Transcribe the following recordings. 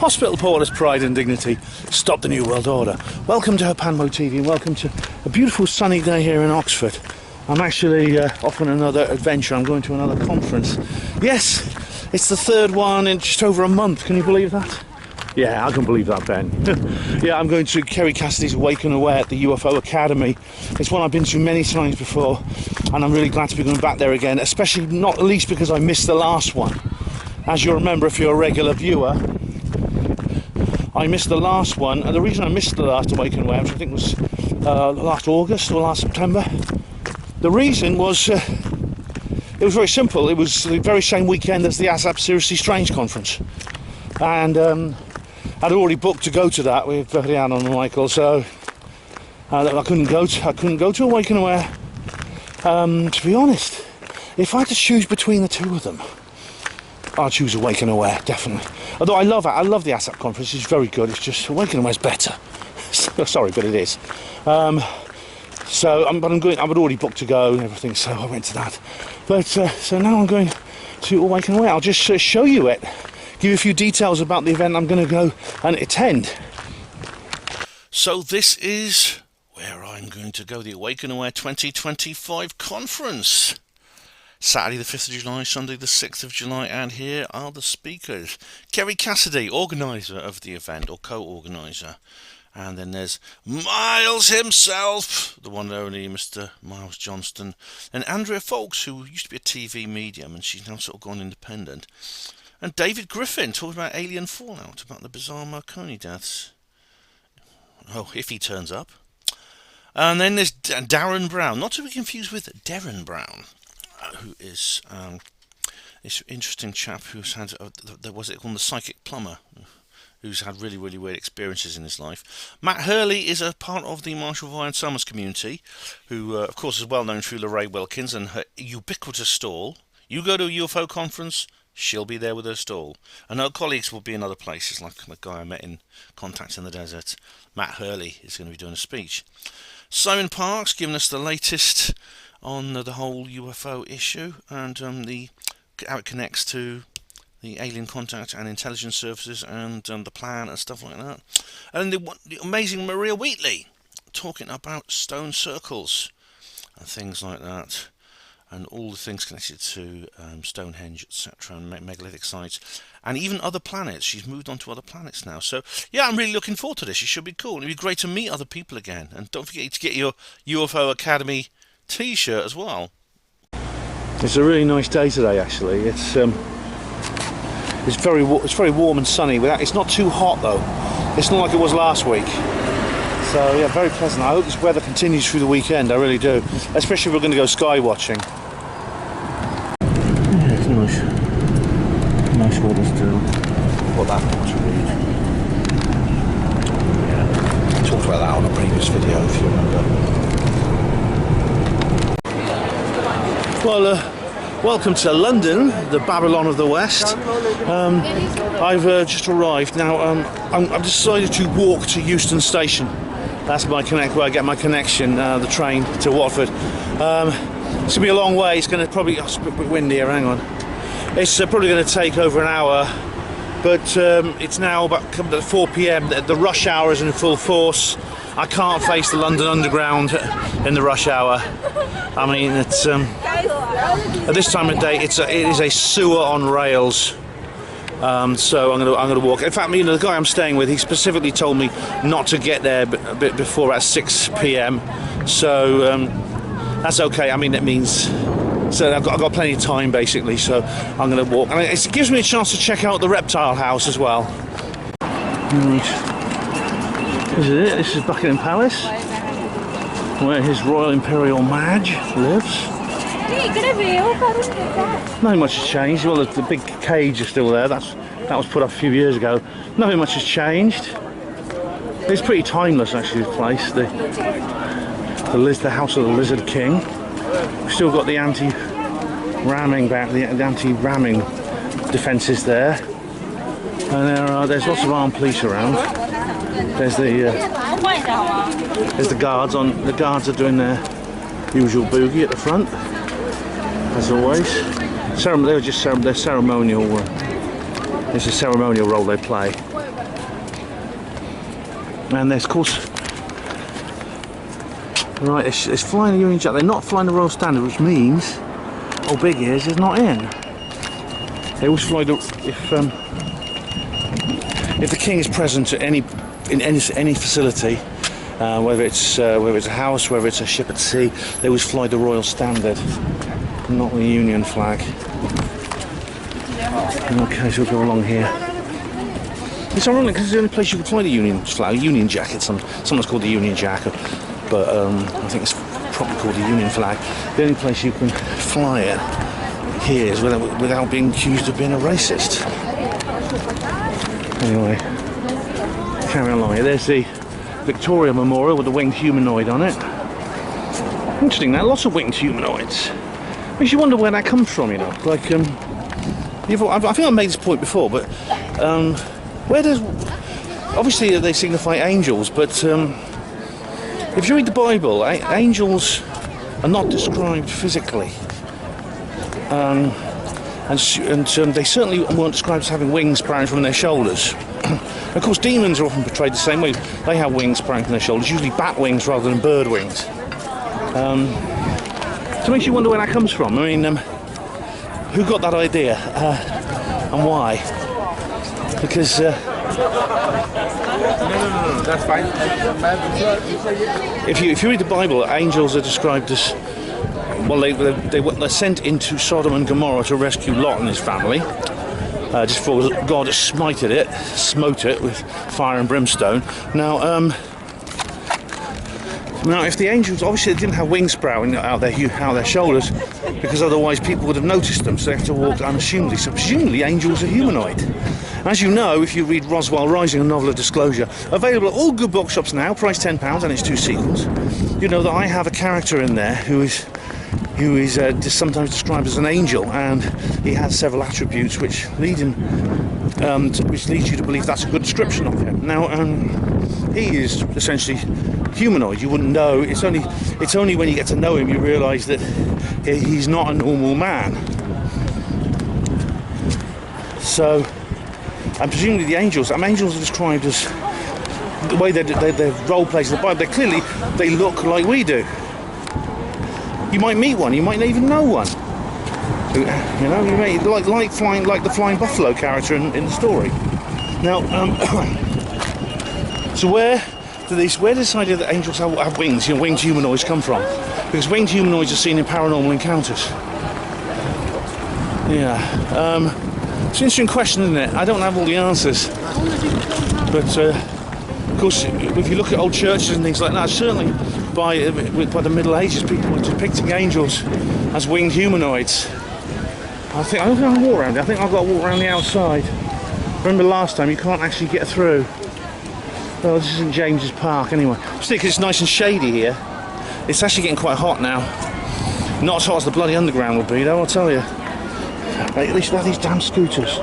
Hospital porters, pride and dignity. Stop the New World Order. Welcome to HPANWO TV and welcome to a beautiful sunny day here in Oxford. I'm actually off on another adventure. I'm going to another conference. Yes, it's the third one in just over a month. Can you believe that? Yeah, I can believe that, Ben. Yeah, I'm going to Kerry Cassidy's Wake and Aware at the UFO Academy. It's one I've been to many times before, and I'm really glad to be going back there again, especially not least because I missed the last one. As you'll remember if you're a regular viewer, I missed the last one, and the reason I missed the last Wake and Aware, which I think was last August or last September, the reason was, it was very simple. It was the very same weekend as the ASAP Seriously Strange conference. And I'd already booked to go to that with Leanne and Michael, so I couldn't go to Awake and Aware. To be honest, if I had to choose between the two of them, I'd choose Awake and Aware, definitely. Although I love the ASAP conference, it's very good, it's just Awake and Aware's better. Sorry, but it is. So I'd already booked to go and everything, so I went to that. But so now I'm going to Awake and Aware. I'll just show you it. Give you a few details about the event I'm going to go and attend. So this is where I'm going to go, the Awake and Aware 2025 conference. Saturday the 5th of July, Sunday the 6th of July, and here are the speakers. Kerry Cassidy, organiser of the event, or co-organiser. And then there's Miles himself, the one and only Mr. Miles Johnston. And Andrea Folks, who used to be a TV medium, and she's now sort of gone independent. And David Griffin, talking about alien fallout, about the bizarre Marconi deaths. Oh, if he turns up. And then there's Darren Brown, not to be confused with Darren Brown, who is this interesting chap who's had, what's it called, the psychic plumber, who's had really, really weird experiences in his life. Matt Hurley is a part of the Marshall Vine Summers community, who, of course, is well known through Lorraine Wilkins and her ubiquitous stall. You go to a UFO conference, she'll be there with her stall. And her colleagues will be in other places, like the guy I met in Contact in the Desert. Matt Hurley is going to be doing a speech. Simon Parks giving us the latest on the whole UFO issue and how it connects to the alien contact and intelligence services and the plan and stuff like that. And the amazing Maria Wheatley talking about stone circles and things like that. And all the things connected to Stonehenge, etc., and megalithic sites, and even other planets. She's moved on to other planets now. So, yeah, I'm really looking forward to this. It should be cool. It'd be great to meet other people again. And don't forget to get your UFO Academy T-shirt as well. It's a really nice day today, actually. It's very warm and sunny. It's not too hot though. It's not like it was last week. So yeah, very pleasant. I hope this weather continues through the weekend. I really do. Especially if we're going to go sky watching. Yeah, it's nice. Nice weather still. What that to read. Yeah. I talked about that on a previous video, if you remember. Well, welcome to London, the Babylon of the West. I've just arrived now. I've decided to walk to Euston Station. That's where I get my connection, the train to Watford. It's going to be a long way. It's going to probably, it's a bit windy here, hang on. It's probably going to take over an hour, but it's now about 4 p.m. The rush hour is in full force. I can't face the London Underground in the rush hour. I mean, it's at this time of day, it is a sewer on rails. So I'm going to walk. In fact, the guy I'm staying with, he specifically told me not to get there a bit before about 6 p.m. So that's okay. I mean, it means so I've got plenty of time basically. So I'm going to walk. I mean, it gives me a chance to check out the reptile house as well. Right. This is it. This is Buckingham Palace, where His Royal Imperial Maj lives. Nothing much has changed. Well, the big cage is still there. That was put up a few years ago. Nothing much has changed. It's pretty timeless, actually. This place, the House of the Lizard King. We've still got the anti-ramming defences there, and there's lots of armed police around. There's the guards on. The guards are doing their usual boogie at the front. As always, they're ceremonial. It's a ceremonial role they play. And there's, of course, right, it's flying the Union Jack. They're not flying the Royal Standard, which means old Big Ears is not in. They always fly the, if the King is present at any facility, whether it's a house, whether it's a ship at sea, they always fly the Royal Standard, not the Union flag. Okay, so we'll go along here. It's ironic because it's the only place you can fly the Union flag, Union Jack. Someone's called the Union Jack, but I think it's probably called the Union flag. The only place you can fly it here is without being accused of being a racist. Anyway, carry on along here. There's the Victoria Memorial with the winged humanoid on it. Interesting, now lots of winged humanoids. Makes you wonder where that comes from, you know. Like, I think I made this point before, but where does, obviously they signify angels, but if you read the Bible, angels are not described physically, and they certainly weren't described as having wings spraying from their shoulders. Of course, demons are often portrayed the same way. They have wings spraying from their shoulders, usually bat wings rather than bird wings. So it makes you wonder where that comes from. I mean, who got that idea and why? Because no, that's fine. If you read the Bible, angels are described as, well, they're sent into Sodom and Gomorrah to rescue Lot and his family, just before God smote it with fire and brimstone. Now, if the angels, obviously they didn't have wings sprouting out their shoulders, because otherwise people would have noticed them, so they have to walk unassumedly. So presumably angels are humanoid. As you know, if you read Roswell Rising, a novel of disclosure, available at all good bookshops now, price £10, and it's 2 sequels, you know that I have a character in there who is sometimes described as an angel, and he has several attributes which leads you to believe that's a good description of him. Now, he is essentially humanoid. You wouldn't know. It's only when you get to know him you realise that he's not a normal man. So, and presumably the angels are described as, the way they're role plays in the Bible, they look like we do. You might meet one, you might not even know one. You know, you may like the flying buffalo character in the story. Now, so where does this idea that angels have wings, you know, winged humanoids come from? Because winged humanoids are seen in paranormal encounters. Yeah, it's an interesting question, isn't it? I don't have all the answers, but of course, if you look at old churches and things like that, certainly by the Middle Ages, people were depicting angels as winged humanoids. I think I'll walk around it. I think I've got to walk around the outside. Remember last time, you can't actually get through. Well, this is in James's Park anyway. Just because it's nice and shady here. It's actually getting quite hot now. Not as hot as the bloody underground will be, though, I'll tell you. Right, at least we have these damn scooters.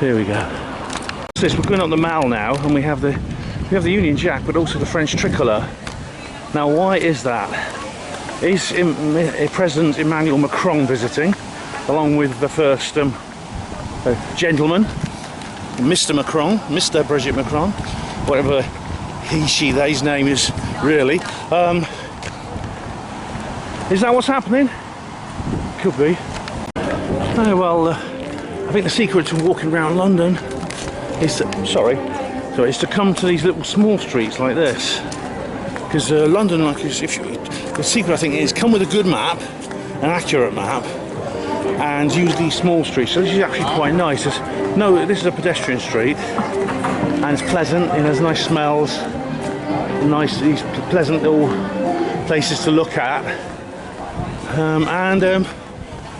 Here we go. So we're going up the Mall now, and we have the Union Jack, but also the French tricolour. Now, why is that? Is President Emmanuel Macron visiting, along with the first gentleman, Mr. Macron, Mr. Brigitte Macron, whatever he, she, they's name is really. Is that what's happening? Could be. Oh, well, I think the secret to walking around London is to, is to come to these little small streets like this. Because London, the secret I think is come with a good map, an accurate map, and use these small streets. So this is actually quite nice. This is a pedestrian street, and it's pleasant. You know, there's nice smells, these pleasant little places to look at, and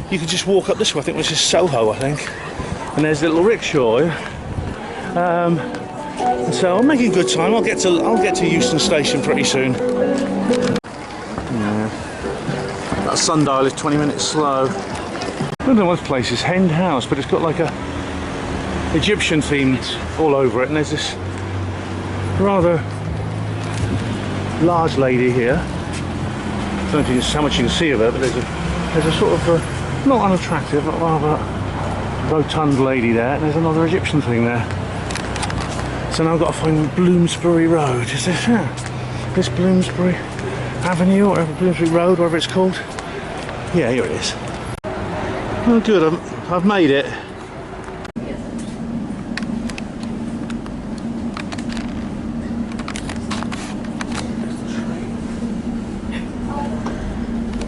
you can just walk up this way. I think which is Soho, I think, and there's a little rickshaw. So I'm making good time. I'll get to Euston Station pretty soon. Yeah. That sundial is 20 minutes slow. I don't know what this place is, Hen House, but it's got like a Egyptian themed all over it, and there's this rather large lady here. I don't know how much you can see of her, but there's a sort of not unattractive, but rather rotund lady there, and there's another Egyptian thing there. So now I've got to find Bloomsbury Road. Is this here? This Bloomsbury Avenue, or whatever, Bloomsbury Road, whatever it's called. Yeah, here it is. Oh good, I've made it.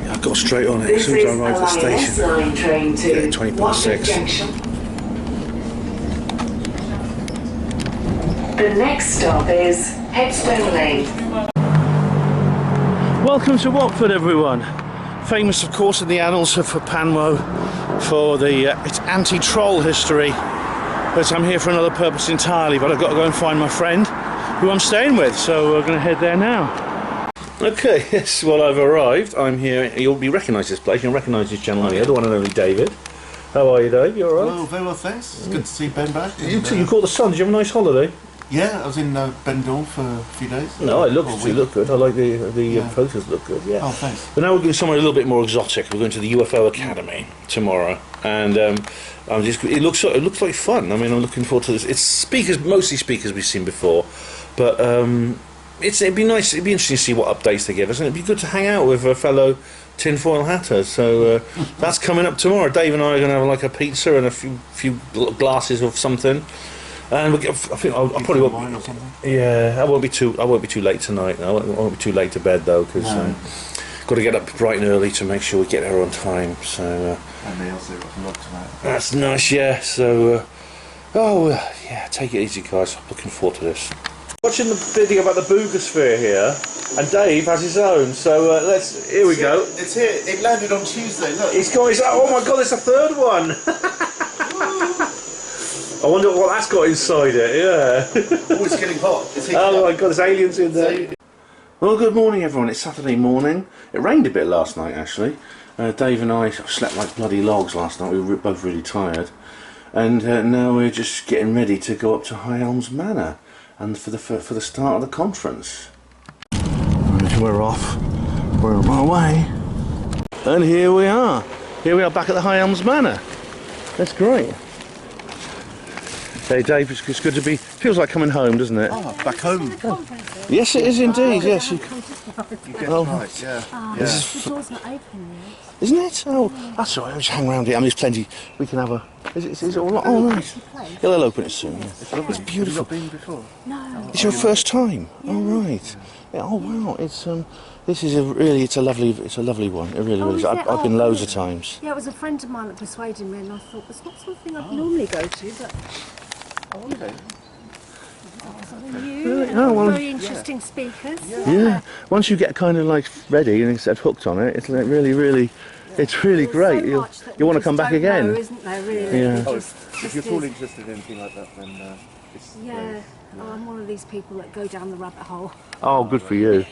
Yeah, I got straight on it as soon as I arrived at the station. Train to 20 past 6. The next stop is Wheatley. Welcome to Watford, everyone. Famous, of course, in the annals of HPANWO for its anti-troll history. But I'm here for another purpose entirely. But I've got to go and find my friend, who I'm staying with. So we're going to head there now. Okay, yes. Well, I've arrived. I'm here. You'll recognise this place. You'll recognise this channel here. The one and only David. How are you, Dave? You all right? Hello, very well, thanks. It's good to see Ben back. You caught the sun. Did you have a nice holiday? Yeah, I was in Benidorm for a few days. No, it looked good. I like the photos look good. Yeah. Oh, thanks. But now we're going somewhere a little bit more exotic. We're going to the UFO Academy tomorrow, and it looks like fun. I mean, I'm looking forward to this. It's mostly speakers we've seen before, but it'd be nice. It'd be interesting to see what updates they give us, and it'd be good to hang out with a fellow tinfoil hatter. So that's coming up tomorrow. Dave and I are going to have like a pizza and a few glasses of something. And I think I probably won't. Yeah, I won't be too late tonight. No, I won't be too late to bed though, because got to get up bright and early to make sure we get there on time. So and they also got a lot tonight. That's nice, yeah. So yeah, take it easy, guys. I'm looking forward to this. Watching the video about the Boogosphere here, and Dave has his own. So here we go. It's here. It landed on Tuesday. Look. It's got his. Oh my God! There's a third one. I wonder what that's got inside it, yeah. Oh, it's getting hot. Oh my God, there's aliens in there. Well, good morning everyone, it's Saturday morning. It rained a bit last night actually. Dave and I slept like bloody logs last night, we were both really tired. And now we're just getting ready to go up to High Elms Manor and for the start of the conference. And we're off, we're on our way. And here we are back at the High Elms Manor. That's great. Hey Dave, it's good to be. Feels like coming home, doesn't it? Oh, back home. Oh. Yes, it is indeed. Yes. You get right, yeah. The door's not open yet. Isn't it? Oh, that's all right. I'll just hang around here. I mean, there's plenty. We can have a. Is it all? Oh, nice. Yeah, they'll open it soon. Yeah. It's beautiful. Have you not been before? No. It's your first time. Yeah. Oh right. Yeah, oh wow. It's This is it's a lovely one. It really is. I've been loads of times. Yeah, it was a friend of mine that persuaded me, and I thought it's not something I'd normally go to, but. Oh, okay. Something new, very interesting speakers. Yeah. Once you get kind of like ready and get hooked on it, it's like really, it's really great. You want to come back again, isn't there? Really. Yeah. If you're all interested in anything like that, then it's. Yeah. I'm one of these people that go down the rabbit hole. Oh, good for you.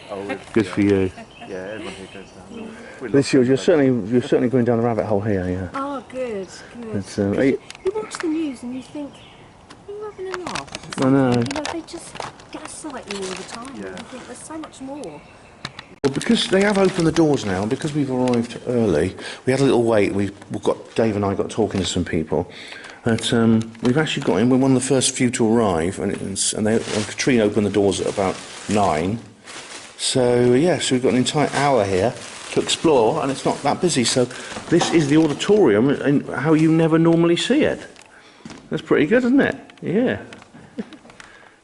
Good for you. Yeah, everyone here goes down. This you're certainly going down the rabbit hole here. Yeah. Oh, good. You watch the news and you think. Having a laugh. I know. You know, they just gaslight you all the time. Yeah. I think there's so much more. Well, because they have opened the doors now, and because we've arrived early, we had a little wait. Dave and I got talking to some people, but we've actually got in. We're one of the first few to arrive, and Katrina opened the doors at about 9. So so we've got an entire hour here to explore, and it's not that busy. So this is the auditorium, and how you never normally see it. That's pretty good, isn't it? Yeah.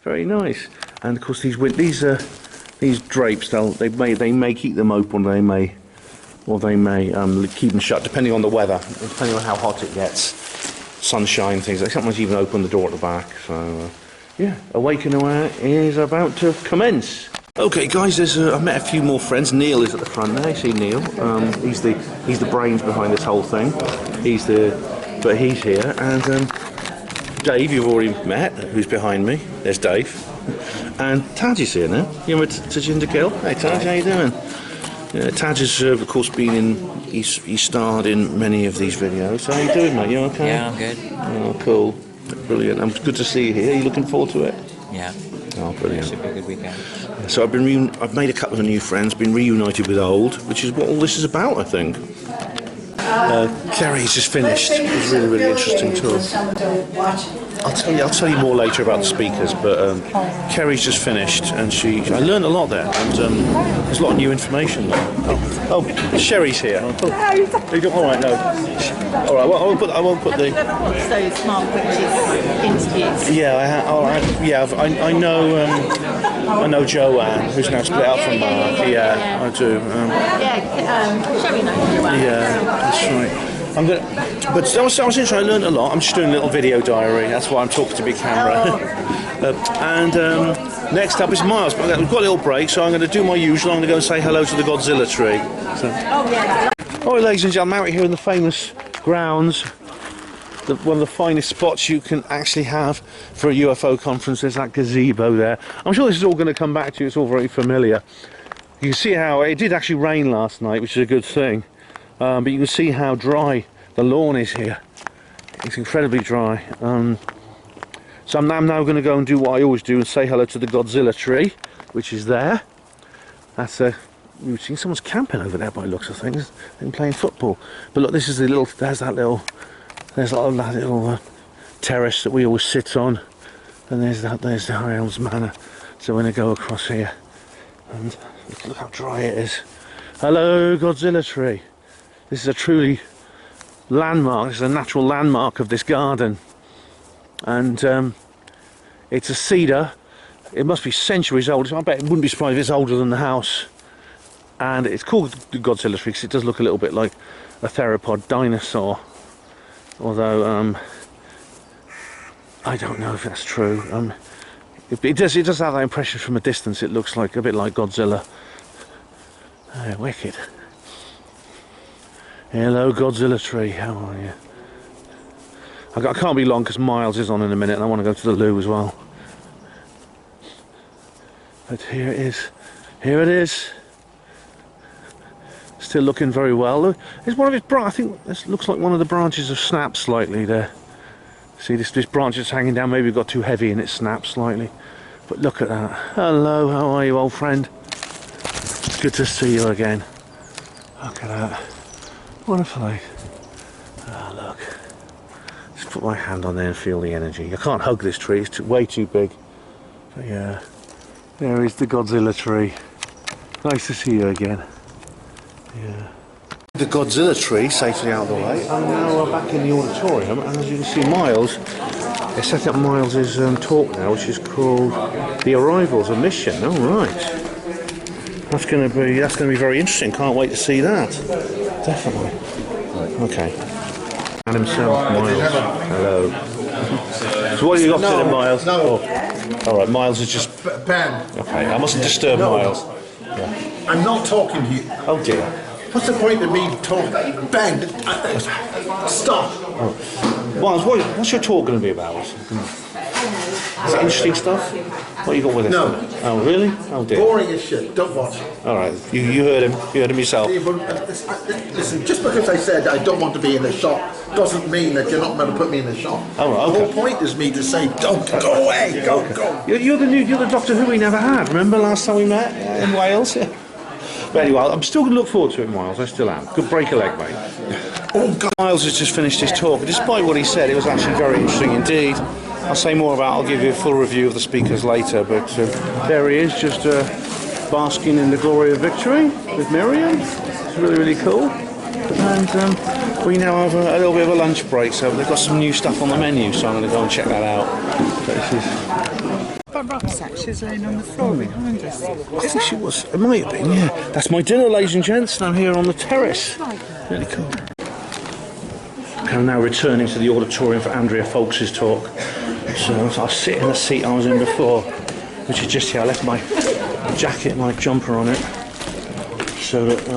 Very nice. And of course these drapes, they may keep them open, they may keep them shut, depending on the weather, depending on how hot it gets. Sunshine, things. They sometimes even open the door at the back. So Awakening is about to commence. Okay, guys, I've met a few more friends. Neil is at the front there. You see Neil? He's the brains behind this whole thing. He's here, and Dave, you've already met, who's behind me. There's Dave. And Taj is here now. You remember Tajinder Gill? Hey Taj, how you doing? Taj has, of course, he starred in many of these videos. How you doing, mate? You okay? Yeah, I'm good. Oh, cool. Brilliant. Good to see you here. Are you looking forward to it? Yeah. Oh, brilliant. It should be a good weekend. So I've made a couple of new friends, been reunited with old, which is what all this is about, I think. Kerry's just finished. It was really, really interesting tour. I'll tell you more later about the speakers, but Kerry's just finished, and I learned a lot there, and there's a lot of new information there. Oh, Sherry's here. All right, no. All right, well, I won't put the. So smart interviews. Yeah, I know Joanne, who's now split out from Manor. Yeah, I do. Sherry knows Joanne. Yeah, that's right. But that was interesting. I learned a lot. I'm just doing a little video diary. That's why I'm talking to big camera. Next up is Miles. We've got a little break, so I'm going to do my usual. I'm going to go and say hello to the Godzilla tree. So. All right, ladies and gentlemen, I'm out here in the famous grounds. One of the finest spots you can actually have for a UFO conference. There's that gazebo there. I'm sure this is all going to come back to you. It's all very familiar. You can see how it did actually rain last night, which is a good thing. But you can see how dry the lawn is here. It's incredibly dry. So I'm now going to go and do what I always do and say hello to the Godzilla tree, which is there. That's you've seen someone's camping over there by the looks of things. They're playing football. But look, this is the little. There's that little terrace that we always sit on, and there's the High Elms Manor. So we're going to go across here, and look how dry it is. Hello, Godzilla tree. This is a truly landmark. This is a natural landmark of this garden, and it's a cedar. It must be centuries old. I bet it wouldn't be surprised if it's older than the house. And it's called the Godzilla tree because it does look a little bit like a theropod dinosaur. Although I don't know if that's true. It does have that impression from a distance. It looks like a bit like Godzilla. Wicked. Hello, Godzilla tree. How are you? I can't be long because Miles is on in a minute, and I want to go to the loo as well. But here it is. Here it is. Still looking very well. It's one of its I think this looks like one of the branches have snapped slightly there. See, this branch is hanging down. Maybe it got too heavy and it snapped slightly. But look at that. Hello, how are you, old friend? It's good to see you again. Look at that. What a place. Ah, look. Just put my hand on there and feel the energy. I can't hug this tree. It's way too big. But yeah, there is the Godzilla tree. Nice to see you again. Yeah. The Godzilla tree safely out of the way. I'm now back in the auditorium, and as you can see, Miles, they're setting up Miles's talk now, which is called "The Arrivals: A Mission." Oh right, that's going to be very interesting. Can't wait to see that. Definitely. Okay. And himself, Miles. Hello. So what have you got today, Miles? No. Oh. All right, Miles is just. Ben. Okay, I mustn't disturb Miles. Yeah. I'm not talking to you. Oh dear. What's the point of me talking? Ben, stop. Oh. Miles, what's your talk going to be about? Is it interesting stuff? What you got with us? No. Oh really? Oh dear. Boring as shit. Don't watch it. All right. You heard him. You heard him yourself. Yeah, but, listen, just because I said I don't want to be in the shop doesn't mean that you're not going to put me in the shop. Oh, right, okay. The whole point is me to say, don't go away, go. You're the Doctor Who we never had. Remember last time we met in Wales? Yeah. But anyway, I'm still going to look forward to it, Miles. I still am. Good break a leg, mate. Oh, God. Miles has just finished his talk. Despite what he said, it was actually very interesting indeed. I'll say more about it. I'll give you a full review of the speakers later. But there he is, just basking in the glory of victory with Miriam. It's really, really cool. And we now have a little bit of a lunch break, so they've got some new stuff on the menu, so I'm going to go and check that out. But this is... That rucksack, she's laying on the floor behind us. I think she was. It might have been, yeah. That's my dinner, ladies and gents. I'm here on the terrace. Really cool. I'm now returning to the auditorium for Andrea Folks' talk. So I'll sit in the seat I was in before, which is just here. I left my jacket, my jumper on it, so that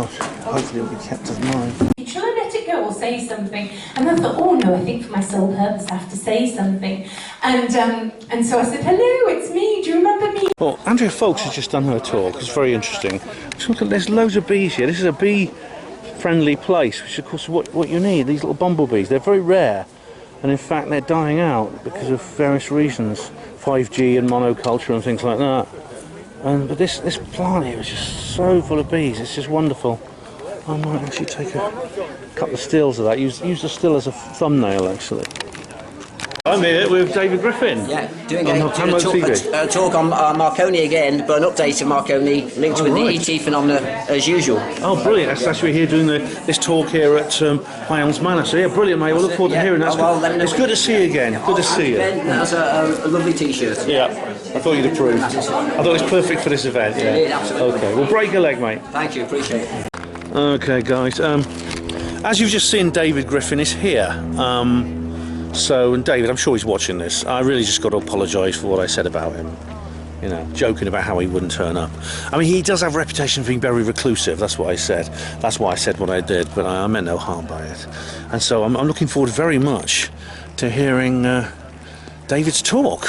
hopefully it'll be kept as mine. Shall I let it go or say something? And I thought, oh no, I think for my sole purpose I have to say something. And so I said, hello, it's me, do you remember me? Well, Andrea Folks has just done her talk. It's very interesting. There's loads of bees here. This is a bee-friendly place, which is of course what you need. These little bumblebees, they're very rare. And in fact, they're dying out because of various reasons. 5G and monoculture and things like that. But this plant here is just so full of bees. It's just wonderful. I might actually take a couple of stills of that. Use the still as a thumbnail, actually. I'm here with David Griffin. Yeah, doing on a talk on Marconi again, but an update of Marconi linked with the ET phenomena as usual. Oh, brilliant. That's actually here doing this talk here at HPANWO Manor. So, yeah, brilliant, mate. We'll look forward to hearing that. It's good to see you again. Good to see you. That's a lovely T-shirt. Yeah, I thought you'd approved. I thought it was perfect for this event. Yeah, absolutely. Okay, well, break a leg, mate. Thank you, appreciate it. Okay, guys. As you've just seen, David Griffin is here. And David, I'm sure he's watching this. I really just got to apologise for what I said about him. You know, joking about how he wouldn't turn up. I mean, he does have a reputation for being very reclusive. That's what I said. That's why I said what I did, but I meant no harm by it. And so I'm looking forward very much to hearing David's talk.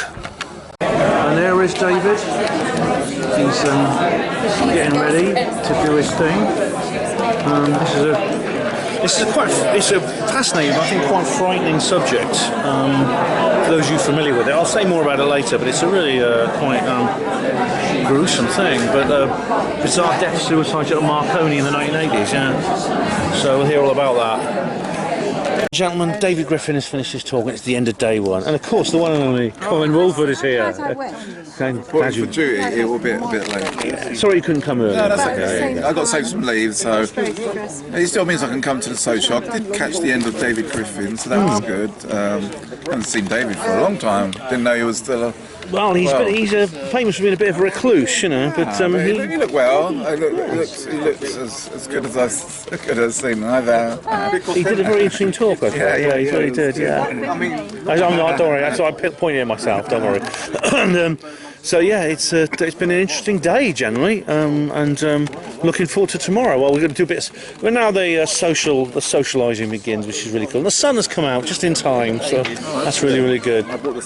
And there is David. He's getting ready to do his thing. This is a fascinating, but I think quite frightening subject. For those of you familiar with it, I'll say more about it later. But it's a really quite gruesome thing. But bizarre death suicide at Marconi in the 1980s. Yeah. So we'll hear all about that. Gentlemen, David Griffin has finished his talk. It's the end of day one, and of course the one and only Colin Wolford is here. For duty, it will be a bit late. Yeah. Sorry you couldn't come earlier. No, that's okay. I got saved some leave, so it still means I can come to the social. I did catch the end of David Griffin, so that was good. Haven't seen David for a long time. Didn't know he was still. Well, he's famous for being a bit of a recluse, you know. But he looked well. He looked as good as I've seen either. He did a very interesting talk, I thought. Yeah, he really did. Yeah. I'm not. Don't worry. That's why I pointed at myself. Don't worry. And, so yeah, it's been an interesting day generally, and looking forward to tomorrow. Well, we're going to do bits. Well, now the socialising begins, which is really cool. And the sun has come out just in time, so that's really, really good.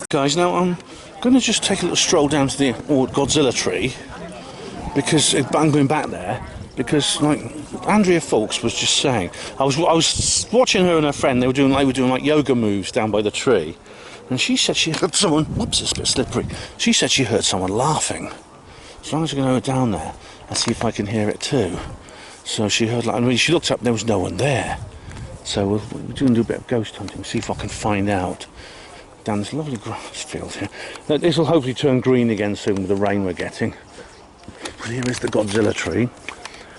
Guys, now I'm going to just take a little stroll down to the Godzilla tree, because I'm going back there because, like Andrea Fawkes was just saying, I was watching her and her friend. They were doing like yoga moves down by the tree. And she said she heard someone, whoops, it's a bit slippery. She said she heard someone laughing. So I'm just going to go down there and see if I can hear it too. So she heard, like, and when she looked up, there was no one there. So we're going to do a bit of ghost hunting, see if I can find out. Down this lovely grass field here. This will hopefully turn green again soon with the rain we're getting. But here is the Godzilla tree.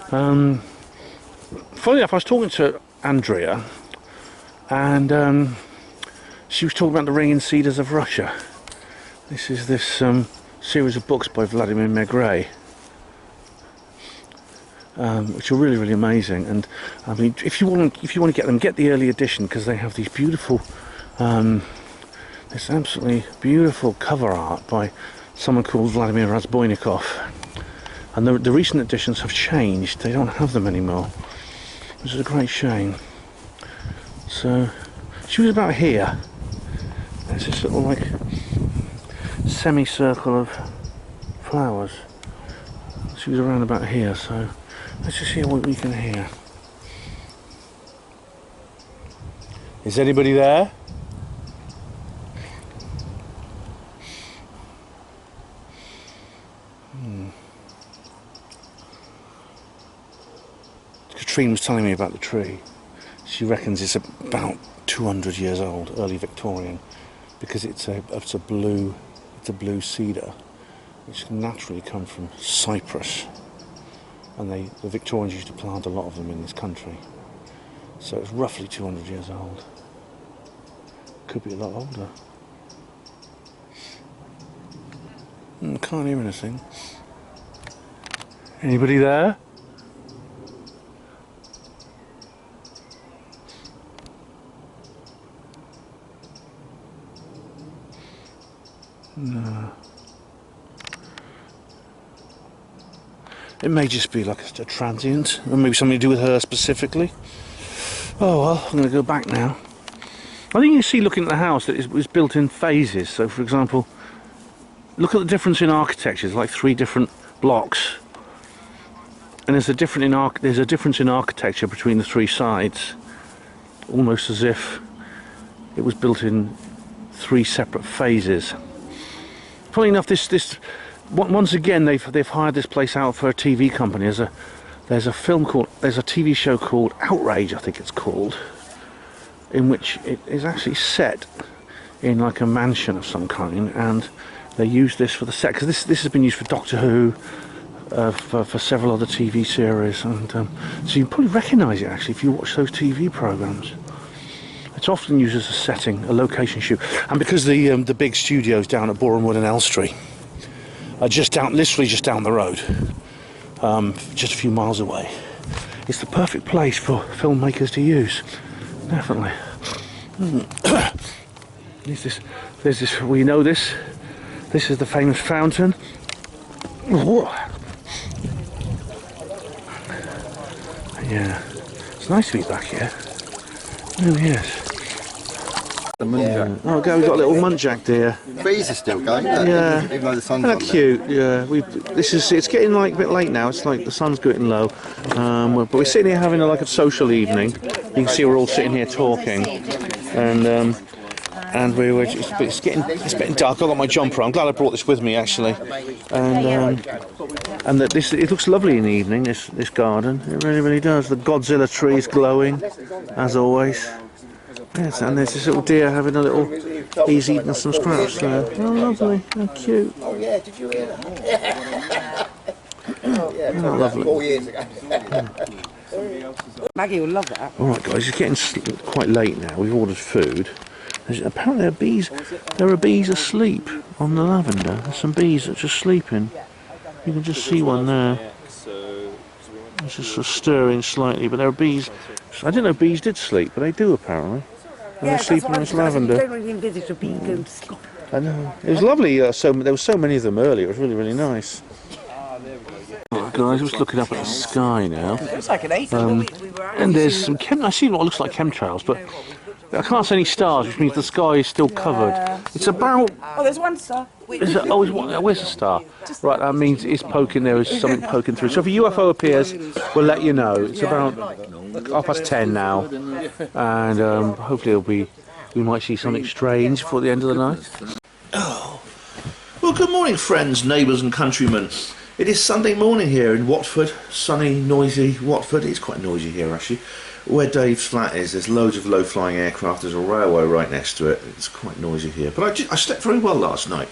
Funny enough, I was talking to Andrea, and she was talking about the Ringing Cedars of Russia. This is this series of books by Vladimir Megre, which are really, really amazing. And I mean, if you want to get them, get the early edition, because they have these beautiful, this absolutely beautiful cover art by someone called Vladimir Razboynikov. And the recent editions have changed; they don't have them anymore, which is a great shame. So she was about here. There's this little like semicircle of flowers. She was around about here, so let's just hear what we can hear. Is anybody there? Katrine was telling me about the tree. She reckons it's about 200 years old, early Victorian, because it's a blue cedar, which can naturally come from Cyprus, and the Victorians used to plant a lot of them in this country. So it's roughly 200 years old. Could be a lot older. Can't hear anything. Anybody there? No. It may just be like a transient, or maybe something to do with her specifically. Oh well, I'm going to go back now. I think you see, looking at the house, that it was built in phases. So, for example, look at the difference in architecture. There's like 3 different blocks, and there's a difference in architecture between the 3 sides, almost as if it was built in 3 separate phases. Funny enough, this once again they've hired this place out for a TV company as there's a TV show called Outrage, I think it's called, in which it is actually set in like a mansion of some kind, and they use this for the set, because this has been used for Doctor Who, for several other TV series, and so you probably recognise it actually if you watch those TV programmes. It's often used as a setting, a location shoot, and because the big studios down at Boreham Wood and Elstree are literally just down the road, just a few miles away, it's the perfect place for filmmakers to use. Definitely. There's this. We know this. This is the famous fountain. Whoa. Yeah, it's nice to be back here. Oh yes. The moonjack. Oh, okay, we've got a little muntjac deer. Bees are still going, Yeah, even though the sun's they're on cute. Yeah, it's getting like a bit late now. It's like the sun's getting low, but we're sitting here having like a social evening. You can see we're all sitting here talking, and it's getting dark. I've got my jumper on. I'm glad I brought this with me actually, and that it looks lovely in the evening. This garden, it really does. The Godzilla tree is glowing, as always. Yes, and there's this little deer having a little. He's eating some scraps there. Oh, lovely. How cute. Oh yeah, did you hear that? Oh, lovely. 4 years ago. Maggie will love that. Alright guys, it's getting quite late now. We've ordered food. Apparently there are bees asleep on the lavender. There's some bees that are just sleeping. You can just see one there. It's just sort of stirring slightly, but there are bees. I didn't know bees did sleep, but they do apparently. And they're sleeping in this lavender. I don't really envisage a bee going to sleep. I know. It was lovely. There were so many of them earlier. It was really nice. Alright guys, I'm just looking up at the sky now. It's like an 8. And there's some I see what looks like chemtrails, but I can't see any stars, which means the sky is still covered. It's about. Oh, there's one star. Where's the star? Right, that means it's poking. There is something poking through. So if a UFO appears, we'll let you know. It's about 10:30 now, and hopefully we might see something strange before the end of the night. Oh. Well, good morning, friends, neighbours and countrymen. It is Sunday morning here in Watford, sunny, noisy Watford. It's quite noisy here, actually. Where Dave's flat is, there's loads of low-flying aircraft. There's a railway right next to it. It's quite noisy here. But I slept very well last night.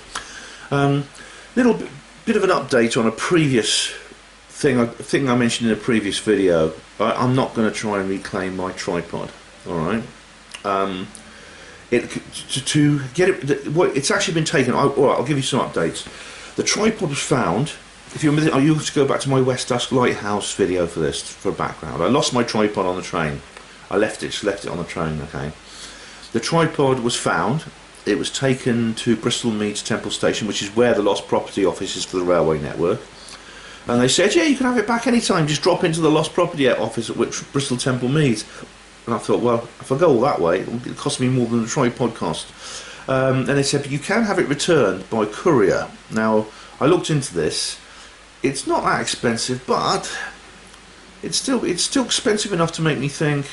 Little bit of an update on a previous thing I mentioned in a previous video. I'm not going to try and reclaim my tripod. All right. To get it, it's actually been taken. All right, I'll give you some updates. The tripod was found. If you remember, I used to go back to my West Dusk Lighthouse video for this, for background. I lost my tripod on the train. I left it on the train, okay. The tripod was found. It was taken to Bristol Meads Temple Station, which is where the lost property office is for the railway network. And they said, yeah, you can have it back anytime. Just drop into the lost property office at Bristol Temple Meads. And I thought, well, if I go all that way, it'll cost me more than the tripod cost. And they said, but you can have it returned by courier. Now, I looked into this. It's not that expensive, but it's still expensive enough to make me think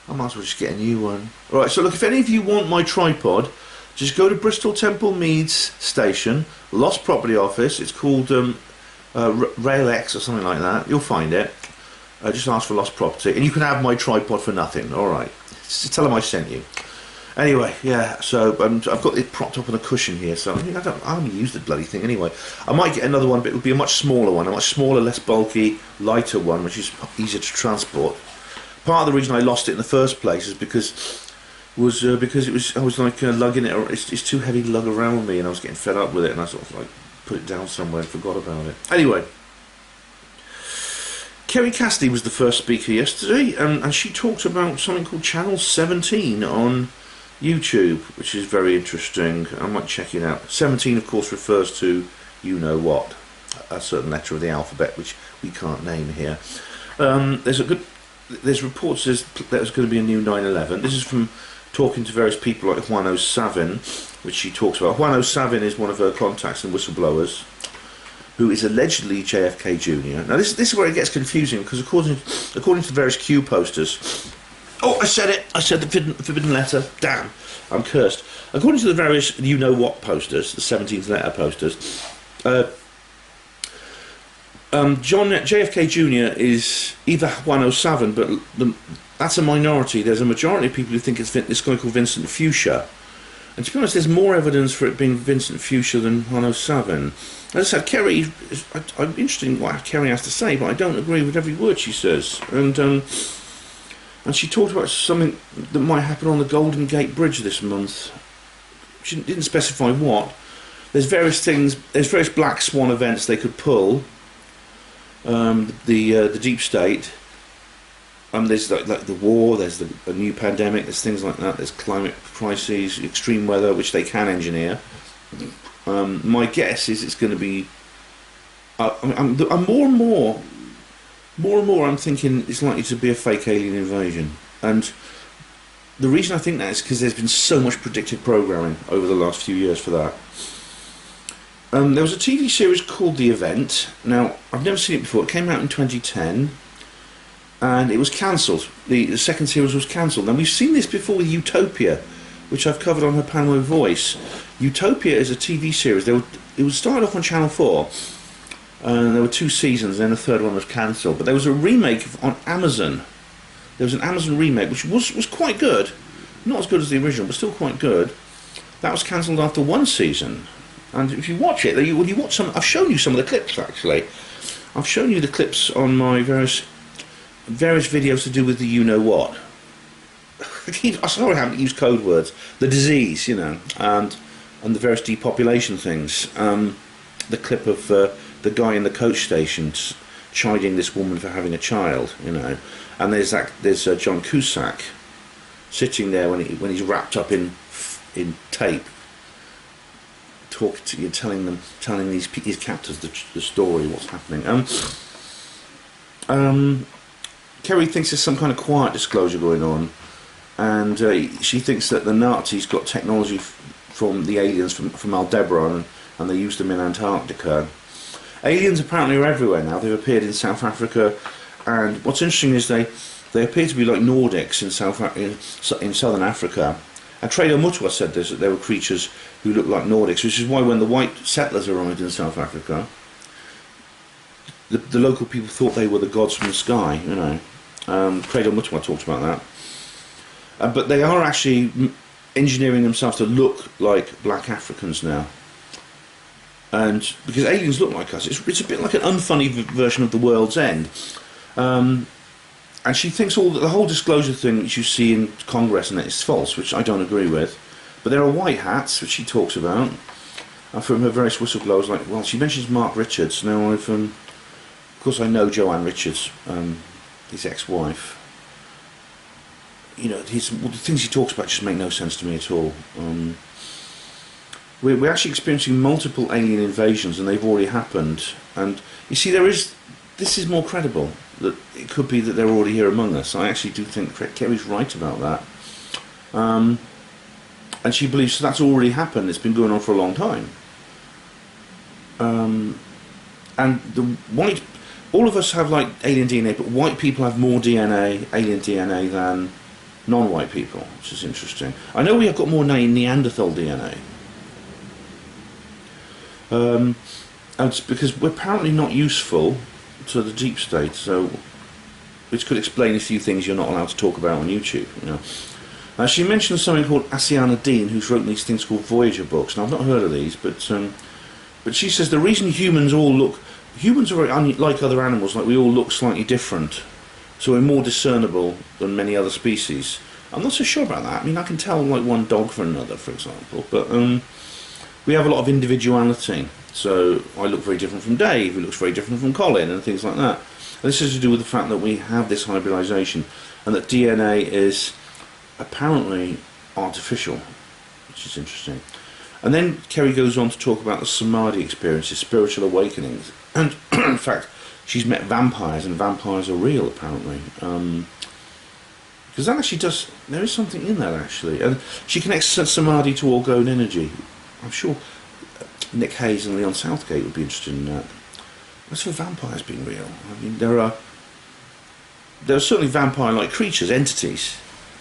I might as well just get a new one. Alright, so look, if any of you want my tripod, just go to Bristol Temple Meads Station, Lost Property Office. It's called Rail X or something like that. You'll find it. Just ask for Lost Property, and you can have my tripod for nothing. Alright, just tell them I sent you. Anyway, yeah, so I've got it propped up on a cushion here, so I haven't used the bloody thing anyway. I might get another one, but it would be a much smaller one, a much smaller, less bulky, lighter one, which is easier to transport. Part of the reason I lost it in the first place is because I was like lugging it. It's too heavy to lug around with me, and I was getting fed up with it, and I sort of like put it down somewhere and forgot about it. Anyway. Kerry Cassidy was the first speaker yesterday, and she talked about something called Channel 17 on YouTube, which is very interesting. I might check it out. 17, of course, refers to you-know-what, a certain letter of the alphabet, which we can't name here. There's reports that there's going to be a new 9/11. This is from talking to various people like Juan Savin, which she talks about. Juan Savin is one of her contacts and whistleblowers, who is allegedly JFK Jr. Now this is where it gets confusing, because according to various Q posters, oh, I said it, I said the forbidden letter, damn, I'm cursed. According to the various you-know-what posters, the 17th letter posters, JFK Jr. is either 107, but that's a minority. There's a majority of people who think it's this guy called Vincent Fuchsia. And to be honest, there's more evidence for it being Vincent Fuchsia than 107. As I said, Kerry, I'm interested in what Kerry has to say, but I don't agree with every word she says. And she talked about something that might happen on the Golden Gate Bridge this month. She didn't specify what. There's various things, there's various black swan events they could pull. The deep state. There's like the war, there's the new pandemic, there's things like that, there's climate crises, extreme weather, which they can engineer. My guess is it's going to be... I'm more and more I'm thinking it's likely to be a fake alien invasion. And the reason I think that is because there's been so much predictive programming over the last few years for that. There was a TV series called The Event. Now, I've never seen it before. It came out in 2010. And it was cancelled. The second series was cancelled. And we've seen this before with Utopia, which I've covered on HPANWO Voice. Utopia is a TV series. It was started off on Channel 4, and there were 2 seasons, and then the third one was cancelled. But there was a remake on Amazon. There was an Amazon remake, which was quite good. Not as good as the original, but still quite good. That was cancelled after 1 season. And if you watch it, when you watch some... I've shown you some of the clips, actually. I've shown you the clips on my various videos to do with the you-know-what. I'm sorry I haven't used code words. The disease, you know, and the various depopulation things. The clip of the guy in the coach station chiding this woman for having a child, you know. And there's John Cusack sitting there when he's wrapped up in tape, telling his captors the story, what's happening. Kerry thinks there's some kind of quiet disclosure going on, and she thinks that the Nazis got technology from the aliens from Aldebaran, and they used them in Antarctica. Aliens apparently are everywhere now. They've appeared in South Africa, and what's interesting is they appear to be like Nordics in southern Africa. And Trader Mutwa said this, that there were creatures who looked like Nordics, which is why when the white settlers arrived in South Africa, the local people thought they were the gods from the sky, you know. Cradle Mutwa talked about that. But they are actually engineering themselves to look like black Africans now. And because aliens look like us, it's a bit like an unfunny version of The World's End. And she thinks the whole disclosure thing that you see in Congress and that is false, which I don't agree with. But there are white hats, which she talks about, from her various whistleblowers. Like, well, she mentions Mark Richards. Now, of course, I know Joanne Richards, his ex-wife. You know, the things he talks about just make no sense to me at all. We're actually experiencing multiple alien invasions, and they've already happened. And you see, this is more credible. That it could be that they're already here among us. I actually do think Kerry's right about that. And she believes that's already happened. It's been going on for a long time. And all of us have like alien DNA, but white people have more alien DNA than non-white people, which is interesting. I know we have got more Neanderthal DNA. And it's because we're apparently not useful to the deep state, so which could explain a few things you're not allowed to talk about on YouTube. You know, she mentioned something called Asiana Dean, who's written these things called Voyager books. Now I've not heard of these, but she says the reason humans are very unlike other animals, like we all look slightly different, so we're more discernible than many other species. I'm not so sure about that. I mean, I can tell like one dog from another, for example, but we have a lot of individuality. So I look very different from Dave, who looks very different from Colin, and things like that. And this has to do with the fact that we have this hybridization, and that DNA is apparently artificial, which is interesting. And then Kerry goes on to talk about the Samadhi experiences, spiritual awakenings, and in fact she's met vampires, and vampires are real apparently, because that actually there is something in that actually, and she connects Samadhi to orgone energy. I'm sure Nick Hayes and Leon Southgate would be interested in that. As for vampires being real, I mean, there are certainly vampire-like creatures, entities,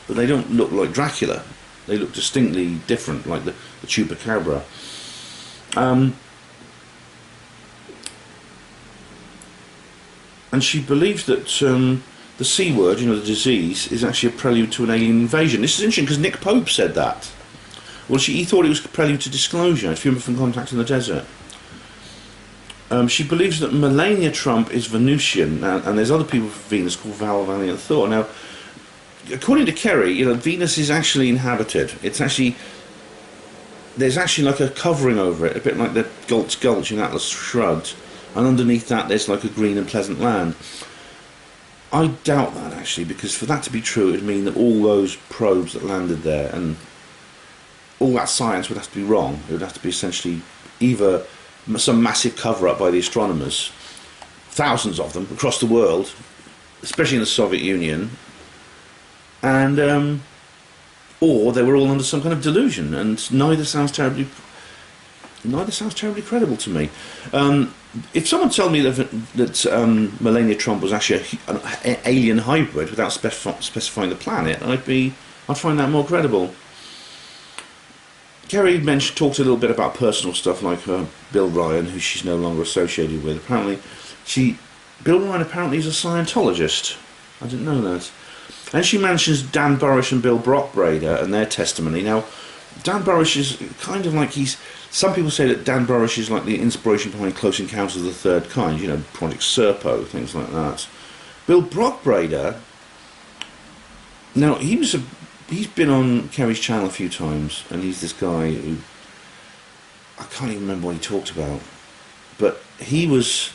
but they don't look like Dracula. They look distinctly different, like the chupacabra. and she believes that the C word, you know, the disease, is actually a prelude to an alien invasion. This is interesting because Nick Pope said that. Well, he thought it was a prelude to disclosure, if you remember from Contact in the Desert. She believes that Melania Trump is Venusian, and there's other people from Venus called Val Valiant Thor. Now, according to Kerry, you know, Venus is actually inhabited. It's actually, there's actually like a covering over it, a bit like the Gulch in Atlas Shrugged, and underneath that there's like a green and pleasant land. I doubt that, actually, because for that to be true, it would mean that all those probes that landed there and all that science would have to be wrong. It would have to be essentially either some massive cover-up by the astronomers, thousands of them across the world, especially in the Soviet Union, and or they were all under some kind of delusion, and neither sounds terribly credible to me. If someone told me that Melania Trump was actually an alien hybrid without specifying the planet, I'd find that more credible. Kerry talked a little bit about personal stuff, like Bill Ryan, who she's no longer associated with. Bill Ryan apparently is a Scientologist. I didn't know that. And she mentions Dan Burrish and Bill Brockbrader and their testimony. Now, Dan Burrish is kind of like some people say that Dan Burrish is like the inspiration behind Close Encounters of the Third Kind, you know, Project Serpo, things like that. Bill Brockbrader, now he's been on Kerry's channel a few times, and he's this guy who, I can't even remember what he talked about, but he was,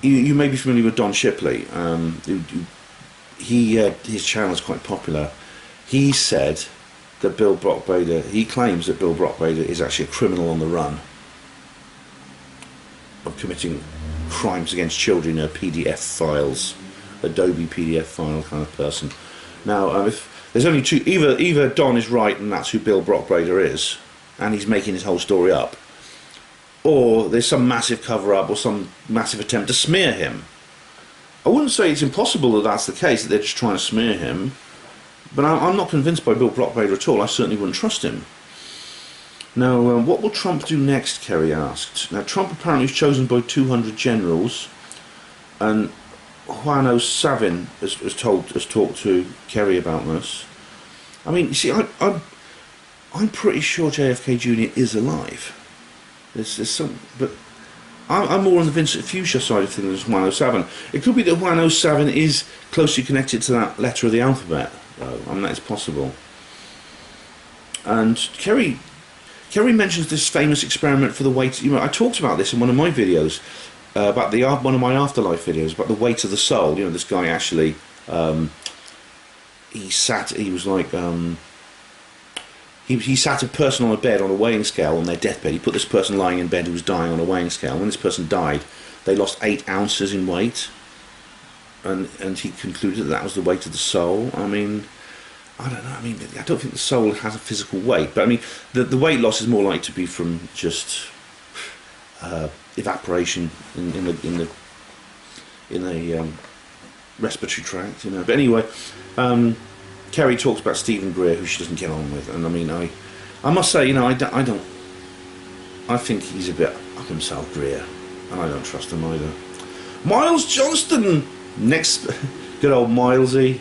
you may be familiar with Don Shipley, his channel is quite popular. He said that he claims that Bill Brockbrader is actually a criminal on the run of committing crimes against children in PDF files, Adobe PDF file kind of person. Now, if there's only two, either Don is right and that's who Bill Brockbrader is, and he's making his whole story up, or there's some massive cover-up or some massive attempt to smear him. I wouldn't say it's impossible that that's the case, that they're just trying to smear him, but I'm not convinced by Bill Brockbrader at all. I certainly wouldn't trust him. Now, what will Trump do next, Kerry asked. Now, Trump apparently is chosen by 200 generals, and Juan Savin has talked to Kerry about this. I mean, you see, I'm pretty sure JFK Jr. is alive. There's some, but I'm more on the Vincent Fuchsia side of things than Juan Savin. It could be that Juan Savin is closely connected to that letter of the alphabet, though. I mean, that is possible. And Kerry mentions this famous experiment for the weight. You know, I talked about this in one of my videos. About one of my afterlife videos about the weight of the soul. You know, this guy actually he sat a person on a bed on a weighing scale on their deathbed. He put this person lying in bed who was dying on a weighing scale. When this person died, they lost 8 ounces in weight, and he concluded that was the weight of the soul. I mean, I don't know. I mean, I don't think the soul has a physical weight, but I mean, the weight loss is more likely to be from just evaporation in the respiratory tract, you know. But anyway, Kerry talks about Stephen Greer, who she doesn't get on with, and I mean, I must say, you know, I think he's a bit up himself, Greer, and I don't trust him either. Miles Johnston, next, good old Milesy,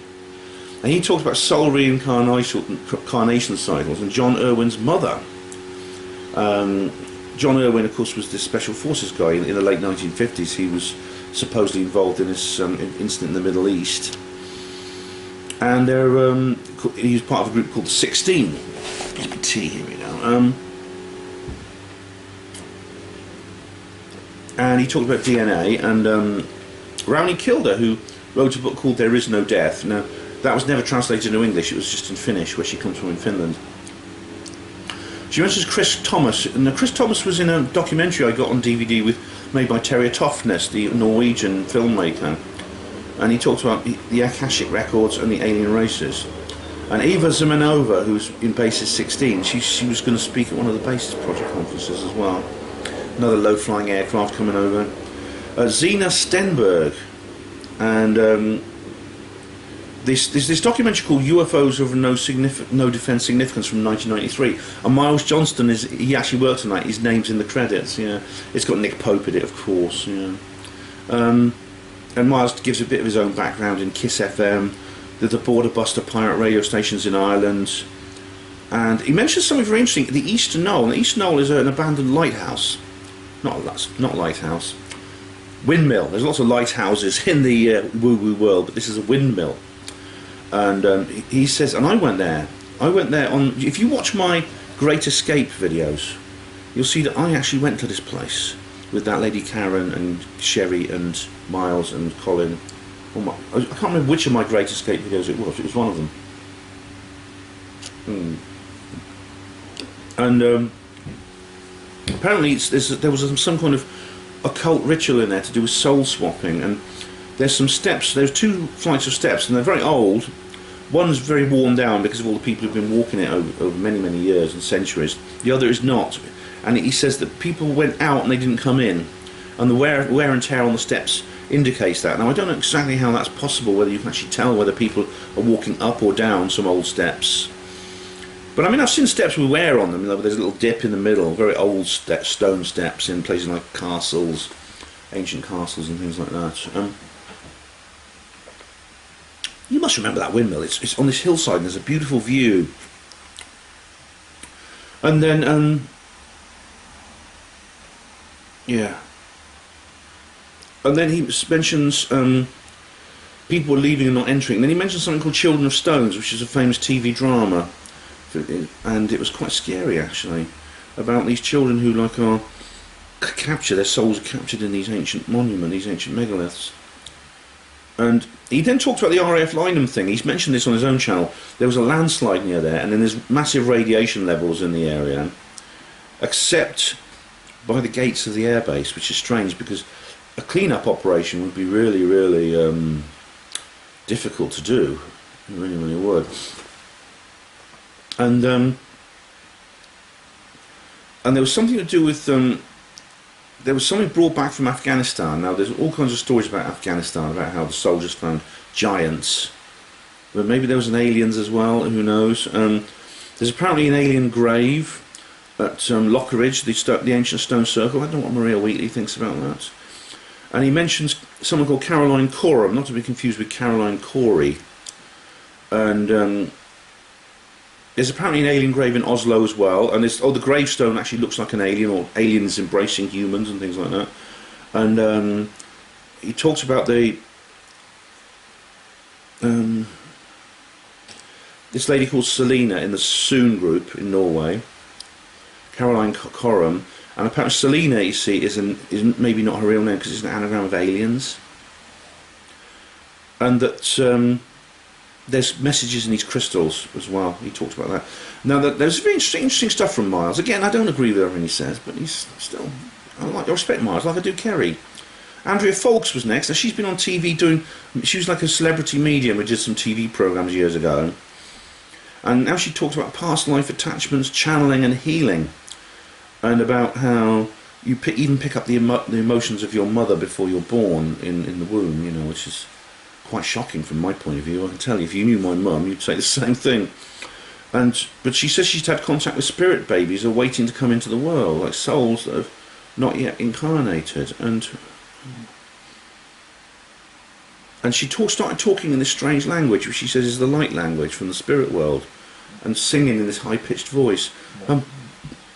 and he talks about soul reincarnation cycles and John Irwin's mother. John Irwin, of course, was this Special Forces guy in the late 1950s. He was supposedly involved in this incident in the Middle East. And he was part of a group called the 16. Get my tea, here we go. And he talked about DNA, and Rowney Kilder, who wrote a book called There Is No Death. Now, that was never translated into English, it was just in Finnish, where she comes from in Finland. She mentions Chris Thomas, and Chris Thomas was in a documentary I got on DVD made by Terje Toftnes, the Norwegian filmmaker, and he talked about the Akashic records and the alien races. And Eva Zimanova, who's in Basis 16, she was going to speak at one of the Basis Project conferences as well. Another low-flying aircraft coming over. Zena Stenberg, and this documentary called UFOs of No Defense Significance from 1993, and Miles Johnston he actually worked on that. His name's in the credits. Yeah, it's got Nick Pope in it, of course. Yeah, And Miles gives a bit of his own background in Kiss FM, the Border Buster pirate radio stations in Ireland, and he mentions something very interesting, the Eastern Knoll. And the Eastern Knoll is an abandoned lighthouse. Not lighthouse. Windmill. There's lots of lighthouses in the woo-woo world, but this is a windmill. And he says, and I went there on, if you watch my Great Escape videos, you'll see that I actually went to this place with that lady Karen and Sherry and Miles and Colin. I can't remember which of my Great Escape videos it was one of them. And apparently there was some kind of occult ritual in there to do with soul swapping, and there's some steps, there's 2 flights of steps, and they're very old. One's very worn down because of all the people who've been walking it over many years and centuries. The other is not, and he says that people went out and they didn't come in, and the wear and tear on the steps indicates that. Now I don't know exactly how that's possible, whether you can actually tell whether people are walking up or down some old steps. But I mean, I've seen steps with wear on them. There's a little dip in the middle, very old stone steps in places like castles, ancient castles and things like that. You must remember that windmill. It's on this hillside and there's a beautiful view. And then, yeah. And then he mentions people were leaving and not entering. And then he mentions something called Children of Stones, which is a famous TV drama. And it was quite scary actually, about these children who are captured, their souls are captured in these ancient monuments, these ancient megaliths. And he then talked about the RAF Lynham thing. He's mentioned this on his own channel. There was a landslide near there, and then there's massive radiation levels in the area, except by the gates of the airbase, which is strange because a clean-up operation would be really difficult to do. It really would. And there was something to do with there was something brought back from Afghanistan. Now there's all kinds of stories about Afghanistan, about how the soldiers found giants, but maybe there was an aliens as well, who knows. There's apparently an alien grave at Lockeridge, the ancient stone circle. I don't know what Maria Wheatley thinks about that. And he mentions someone called Caroline Coram, not to be confused with Caroline Corey. And there's apparently an alien grave in Oslo as well, and the gravestone actually looks like an alien, or aliens embracing humans and things like that. And he talks about this lady called Selena in the Soon group in Norway, Caroline Coram, and apparently Selena, you see, is maybe not her real name because it's an anagram of aliens, and that there's messages in these crystals as well. He talked about that. Now, there's very interesting stuff from Miles. Again, I don't agree with everything he says, but he's still... I respect Miles, like I do Kerry. Andrea Folks was next. Now, she's been on TV doing... She was like a celebrity medium who did some TV programmes years ago. And now she talks about past life attachments, channeling and healing. And about how you even pick up the emotions of your mother before you're born in the womb, you know, which is... quite shocking from my point of view. I can tell you, if you knew my mum, you'd say the same thing. But she says she's had contact with spirit babies who are waiting to come into the world, like souls that have not yet incarnated. And she started talking in this strange language, which she says is the light language from the spirit world, and singing in this high-pitched voice.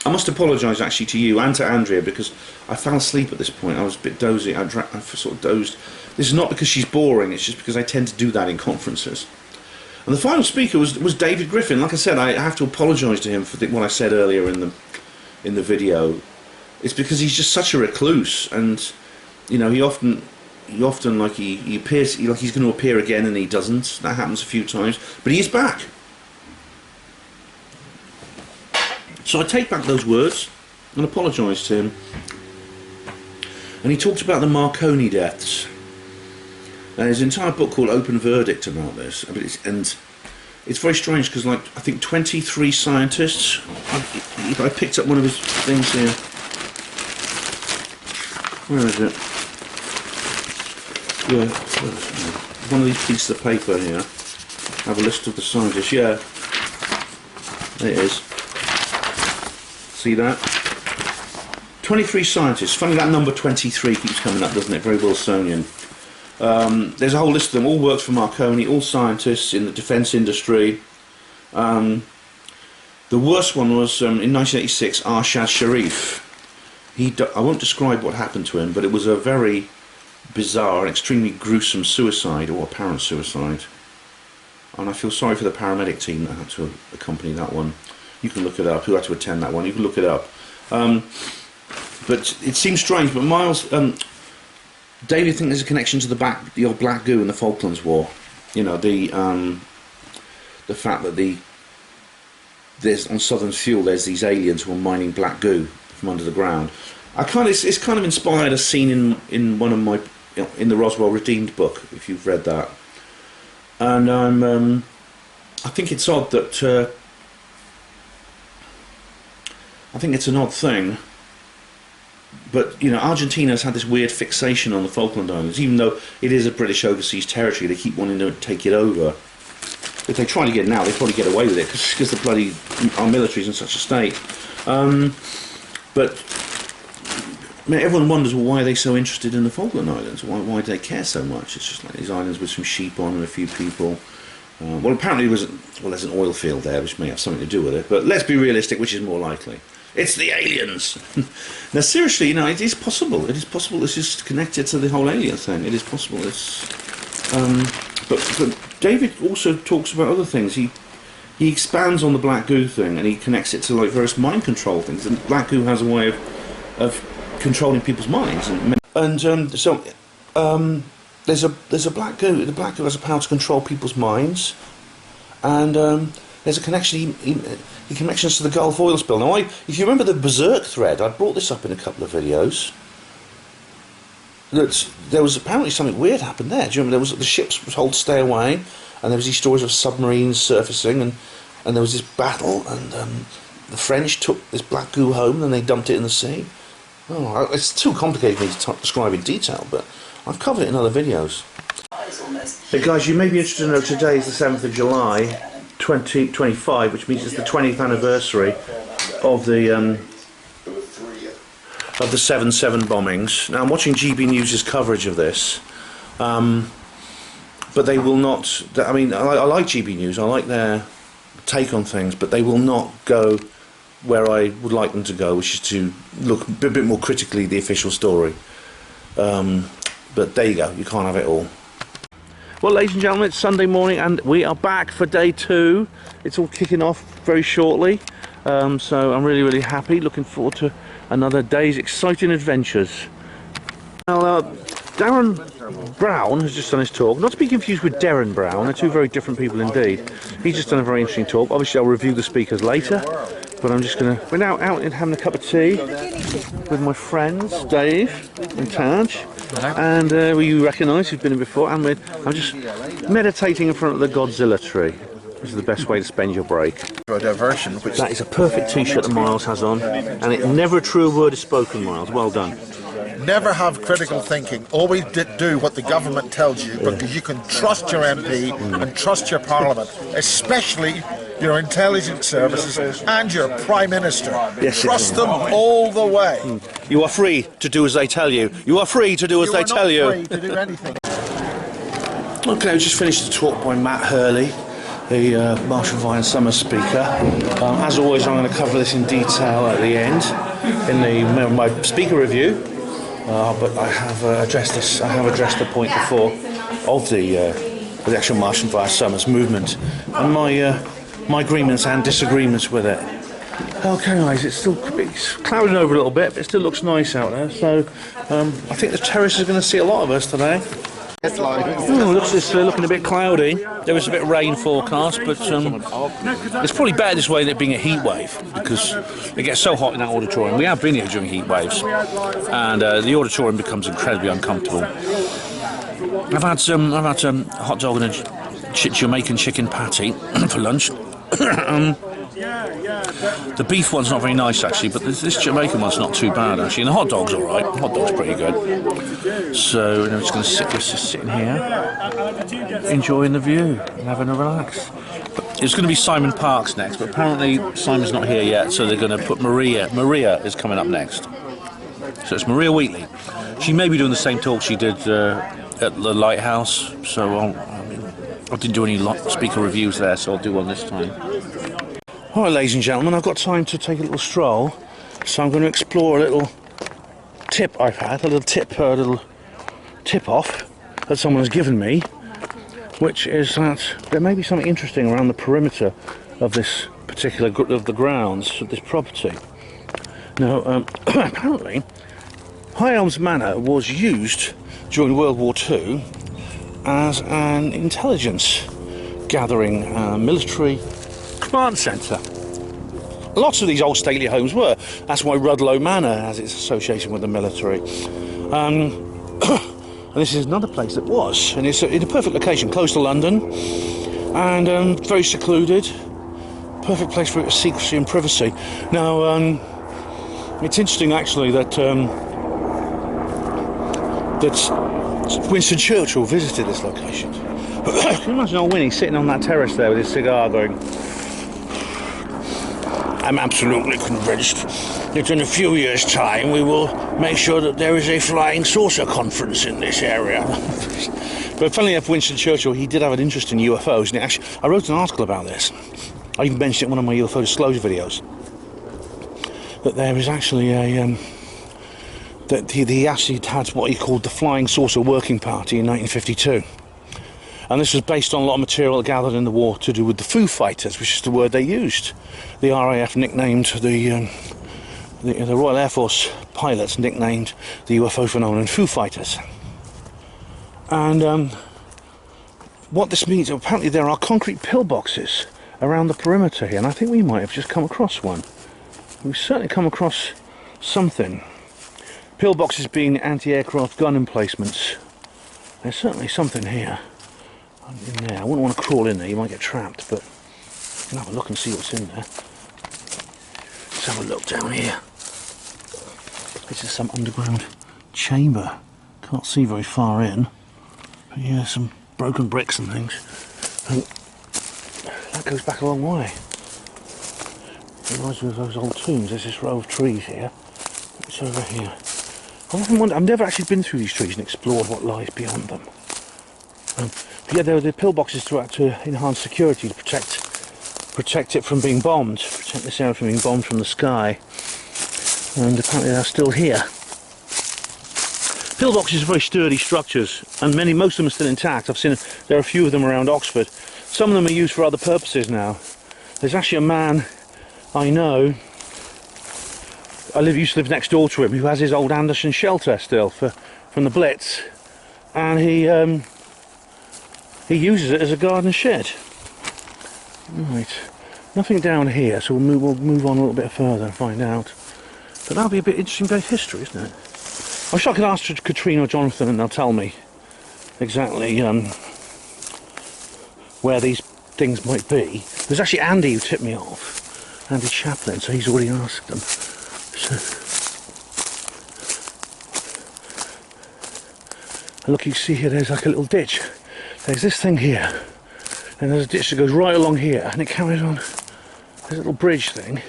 I must apologise actually to you and to Andrea, because I fell asleep at this point. I was a bit dozy. I sort of dozed. This is not because she's boring, it's just because I tend to do that in conferences. And the final speaker was David Griffin. Like I said, I have to apologise to him for what I said earlier in the video. It's because he's just such a recluse, and you know, he often like he appears like he's going to appear again, and he doesn't. That happens a few times, but he is back. So I take back those words and apologise to him. And he talked about the Marconi deaths. And there's an entire book called Open Verdict about this. And it's very strange because, like, I think 23 scientists... I picked up one of his things here. Where is it? Yeah, one of these pieces of paper here. I have a list of the scientists. Yeah, there it is. See that? 23 scientists. Funny that number 23 keeps coming up, doesn't it? Very Wilsonian. There's a whole list of them. All worked for Marconi. All scientists in the defence industry. The worst one was in 1986. Arshad Sharif. I won't describe what happened to him, but it was a very bizarre and extremely gruesome suicide, or apparent suicide. And I feel sorry for the paramedic team that had to accompany that one. You can look it up. Who had to attend that one? You can look it up. But it seems strange. But Miles, David, think there's a connection to the old black goo in the Falklands War. You know, the fact that there's on Southern Fuel there's these aliens who are mining black goo from under the ground. It's kind of inspired a scene in one of my in the Roswell Redeemed book, if you've read that. And I think it's odd that I think it's an odd thing, but you know, Argentina's had this weird fixation on the Falkland Islands, even though it is a British overseas territory. They keep wanting to take it over. If they try to get it now, they probably get away with it because the bloody our military's in such a state. But I mean, everyone wonders, well, why are they so interested in the Falkland Islands? Why do they care so much? It's just like these islands with some sheep on and a few people. Well, apparently there's an oil field there, which may have something to do with it. But let's be realistic, which is more likely? It's the aliens. Now, seriously, you know, it is possible. It is possible this is connected to the whole alien thing. It is possible. But David also talks about other things. He expands on the black goo thing, and he connects it to like various mind control things. And black goo has a way of controlling people's minds, so there's a black goo. The black goo has a power to control people's minds, and there's a connection. He connections to the Gulf oil spill. Now, if you remember the Berserk thread, I brought this up in a couple of videos. That there was apparently something weird happened there. Do you remember the ships were told to stay away, and there was these stories of submarines surfacing, and there was this battle, and the French took this black goo home, and they dumped it in the sea. Oh, it's too complicated for me to describe in detail, but I've covered it in other videos. Hey guys, you may be interested to know today is the 7th of July 2025, which means it's the 20th anniversary of the 7/7 bombings. Now I'm watching GB News' coverage of this, but they will not. I mean, I like GB News. I like their take on things, but they will not go where I would like them to go, which is to look a bit more critically at the official story. But there you go, you can't have it all. Well, ladies and gentlemen, it's Sunday morning and we are back for day 2. It's all kicking off very shortly, so I'm really happy, looking forward to another day's exciting adventures. Now, Darren Brown has just done his talk, not to be confused with Darren Brown, they're two very different people indeed. He's just done a very interesting talk. Obviously I'll review the speakers later, but I'm just going to... We're now out and having a cup of tea with my friends, Dave and Taj, and who you recognise, who've been in before, and I'm just meditating in front of the Godzilla tree. This is the best way to spend your break. For a diversion, which... That is a perfect t-shirt that Miles has on, and never a truer word is spoken, Miles. Well done. Never have critical thinking. Always do what the government tells you, because you can trust your MP and trust your Parliament, especially your intelligence services and your Prime Minister. Yes, trust them all the way. You are free to do as they tell you. You are free to do as they tell you. You are not free to do anything. Okay, I just finished the talk by Matt Hurley, the Marshall Vine Summer speaker. As always, I'm going to cover this in detail at the end in my speaker review. But I have addressed this. I have addressed the point before of the actual Martian via Summers movement and my agreements and disagreements with it. Okay, guys, it's clouding over a little bit, but it still looks nice out there. So I think the terrace is going to see a lot of us today. It's looking a bit cloudy. There was a bit of rain forecast, but it's probably better this way than it being a heat wave, because it gets so hot in that auditorium. We have been here during heat waves, and the auditorium becomes incredibly uncomfortable. I've had some hot dog and a Jamaican chicken patty for lunch. The beef one's not very nice actually, but this Jamaican one's not too bad actually, and the hot dog's alright. The hot dog's pretty good. So I'm just going to just sitting here, enjoying the view and having a relax. It's going to be Simon Parks next, but apparently Simon's not here yet, so they're going to put Maria is coming up next. So it's Maria Wheatley. She may be doing the same talk she did at the Lighthouse, so I didn't do any speaker reviews there, so I'll do one this time. Alright, ladies and gentlemen, I've got time to take a little stroll, so I'm going to explore a little tip I've had, a little tip-off that someone has given me, which is that there may be something interesting around the perimeter of this particular of the grounds of this property. Now, apparently, High Elms Manor was used during World War II as an intelligence gathering military command centre. Lots of these old stately homes were. That's why Rudlow Manor has its association with the military. And this is another place that was, and it's in a perfect location, close to London, and very secluded. Perfect place for secrecy and privacy. Now, it's interesting actually that that Winston Churchill visited this location. Can you imagine old Winnie sitting on that terrace there with his cigar going, I'm absolutely convinced that in a few years' time we will make sure that there is a flying saucer conference in this area. But funnily enough, Winston Churchill, he did have an interest in UFOs, and actually, I wrote an article about this. I even mentioned it in one of my UFO disclosure videos. That there is actually a that he actually had what he called the Flying Saucer Working Party in 1952. And this was based on a lot of material gathered in the war to do with the Foo Fighters, which is the word they used. The RAF nicknamed the Royal Air Force pilots nicknamed the UFO phenomenon Foo Fighters. And what this means, apparently there are concrete pillboxes around the perimeter here, and I think we might have just come across one. We've certainly come across something. Pillboxes being anti-aircraft gun emplacements. There's certainly something here. In there. I wouldn't want to crawl in there, you might get trapped, but you can have a look and see what's in there. Let's have a look down here. This is some underground chamber. Can't see very far in. But yeah, some broken bricks and things. And that goes back a long way. It reminds me of those old tombs. There's this row of trees here. What's over here? I often wonder, I've never actually been through these trees and explored what lies beyond them. But yeah, there are the pillboxes throughout to enhance security, to protect it from being bombed, protect this area from being bombed from the sky. And apparently they're still here. Pillboxes are very sturdy structures, and most of them are still intact. I've seen there are a few of them around Oxford. Some of them are used for other purposes now. There's actually a man I know, used to live next door to him, who has his old Anderson shelter still from the Blitz, and he uses it as a garden shed. Right, nothing down here, so we'll move on a little bit further and find out. But that'll be a bit interesting bit of history, isn't it? I wish I could ask Katrina or Jonathan and they'll tell me exactly where these things might be. There's actually Andy who tipped me off, Andy Chaplin, so he's already asked them. So, and look, you see here, there's like a little ditch. There's this thing here, and there's a ditch that goes right along here, and it carries on. There's a little bridge thing.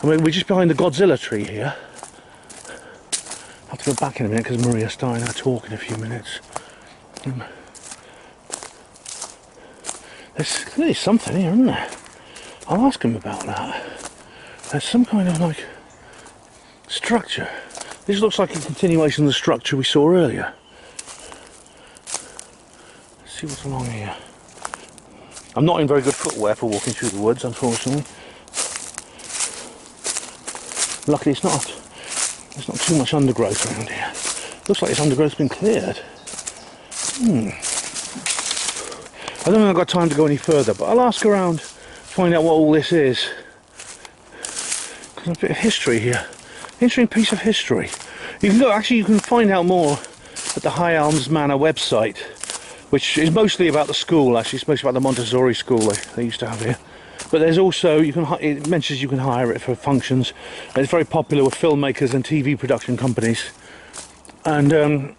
I mean, we're just behind the Godzilla tree here. I'll have to go back in a minute because Maria's starting our talk in a few minutes. There's clearly something here, isn't there? I'll ask him about that. There's some kind of like structure. This looks like a continuation of the structure we saw earlier. Let's see what's along here. I'm not in very good footwear for walking through the woods, unfortunately. Luckily it's not too much undergrowth around here. Looks like this undergrowth's been cleared. I don't think I've got time to go any further, but I'll ask around, find out what all this is. There's a bit of history here. Interesting piece of history. You can go, actually you can find out more at the High Elms Manor website, which is mostly about the school, actually. It's mostly about the Montessori school they used to have here. But there's also, it mentions you can hire it for functions. It's very popular with filmmakers and TV production companies. And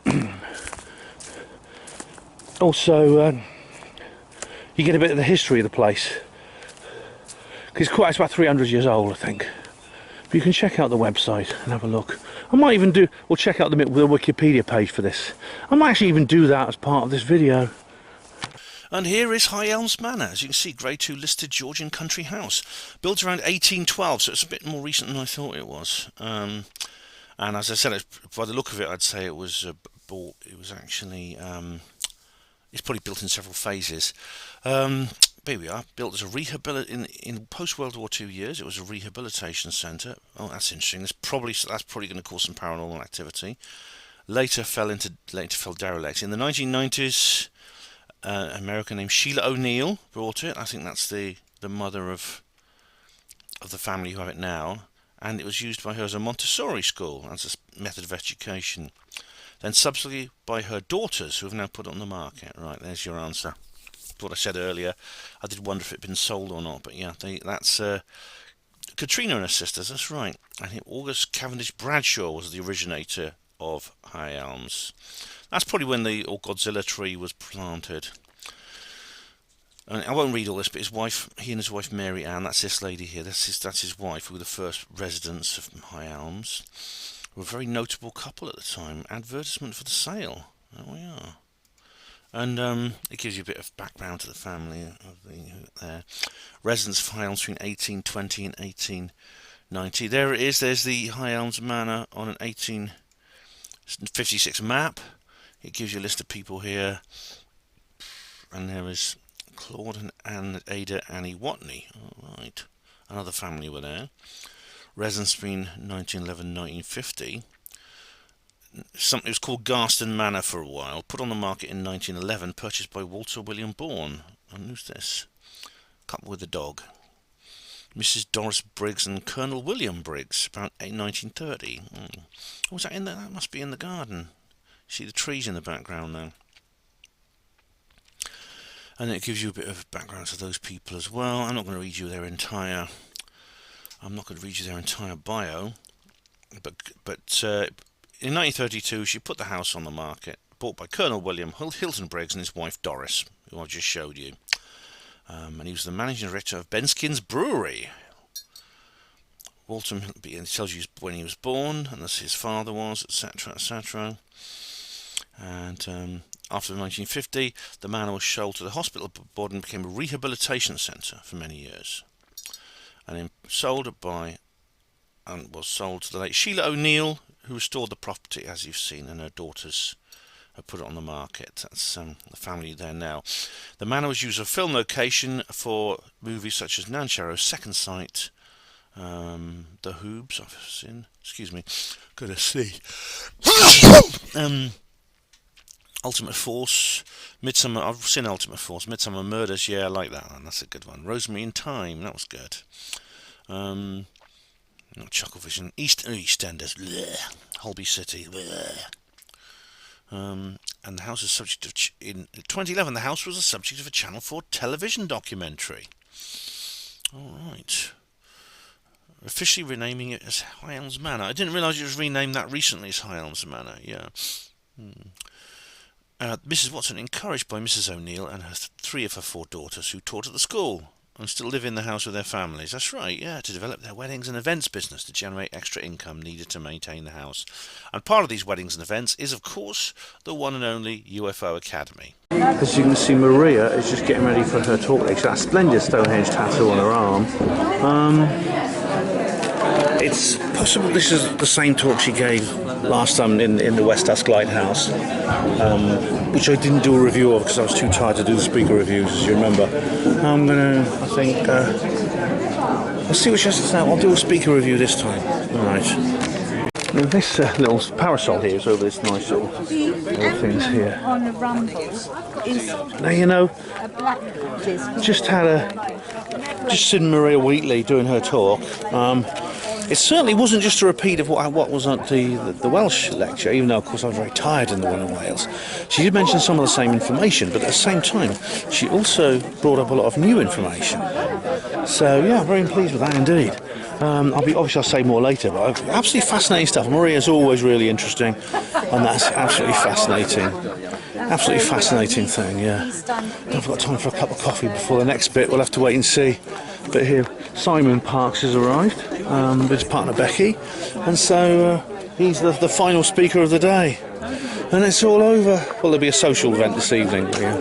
also, you get a bit of the history of the place. Because it's about 300 years old, I think. you can check out the website and have a look. I might even do, or check out the Wikipedia page for this. I might actually even do that as part of this video. And here is High Elms Manor. As you can see, Grade 2 listed Georgian country house. Built around 1812, so it's a bit more recent than I thought it was. And as I said, by the look of it, I'd say it was bought. It was actually, it's probably built in several phases. Here we are, built as a in post-World War II years. It was a rehabilitation centre. Oh, that's interesting. That's probably going to cause some paranormal activity. Later fell derelict. In the 1990s, an American named Sheila O'Neill bought it. I think that's the mother of the family who have it now, and it was used by her as a Montessori school as a method of education. Then subsequently by her daughters, who have now put it on the market. Right, there's your answer. What I said earlier, I did wonder if it had been sold or not, but yeah, that's Katrina and her sisters, that's right. I think August Cavendish Bradshaw was the originator of High Elms. That's probably when the Godzilla tree was planted. I won't read all this, but he and his wife Mary Ann, that's this lady here, that's his wife, who were the first residents of High Elms. Were a very notable couple at the time. Advertisement for the sale. There we are. And it gives you a bit of background to the family there. Residents of High Elms between 1820 and 1890. There it is. There's the High Elms Manor on an 1856 map. It gives you a list of people here. And there is Claude and Ada Annie Wheatley. All right. Another family were there. Residents between 1911-1950. Something was called Garston Manor for a while, put on the market in 1911, purchased by Walter William Bourne. And who's this? Couple with a dog. Mrs. Doris Briggs and Colonel William Briggs, about 1930. Was that in there? That must be in the garden. See the trees in the background there. And it gives you a bit of background to those people as well. I'm not going to read you their entire bio, but in 1932, she put the house on the market, bought by Colonel William Hilton Briggs and his wife Doris, who I just showed you. And he was the managing director of Benskin's Brewery. Walton tells you when he was born, and his father was, etc., etc. And after 1950, the manor was sold to the hospital board and became a rehabilitation centre for many years. And then sold to the late Sheila O'Neill, who restored the property, as you've seen, and her daughters have put it on the market. That's the family there now. The manor was used as a film location for movies such as Nan Sharrow's Second Sight, The Hoobs, I've seen, excuse me, gotta see, Ultimate Force, Midsummer, I've seen Ultimate Force, Midsummer Murders, yeah, I like that one, that's a good one. Rosemary in Time, that was good. Not Chucklevision, EastEnders, bleh. Holby City, bleh. And the house is subject of, in 2011, the house was the subject of a Channel 4 television documentary. Alright. Officially renaming it as High Elms Manor. I didn't realise it was renamed that recently as High Elms Manor, yeah. Mrs. Watson, encouraged by Mrs. O'Neill and her 3 of her 4 daughters who taught at the school and still live in the house with their families. That's right, yeah, to develop their weddings and events business to generate extra income needed to maintain the house. And part of these weddings and events is, of course, the one and only UFO Academy. As you can see, Maria is just getting ready for her talk. She's got a splendid Stonehenge tattoo on her arm. It's possible this is the same talk she gave last time in the West Usk Lighthouse, which I didn't do a review of because I was too tired to do the speaker reviews, as you remember. I'm gonna, I think, let's see what she has to say. I'll do a speaker review this time. Alright. Now this little parasol here is over this nice little things here. On the rumbles is now, you know, a black just seen Maria Wheatley doing her talk. It certainly wasn't just a repeat of what was at the Welsh lecture, even though, of course, I was very tired in the one in Wales. She did mention some of the same information, but at the same time, she also brought up a lot of new information. So, yeah, I'm very pleased with that indeed. I'll say more later, but absolutely fascinating stuff. Maria's always really interesting, and that's absolutely fascinating. Absolutely fascinating thing, yeah. I've got time for a cup of coffee before the next bit. We'll have to wait and see. But here, Simon Parks has arrived, with his partner Becky, and so he's the final speaker of the day. And it's all over. Well, there'll be a social event this evening. Yeah.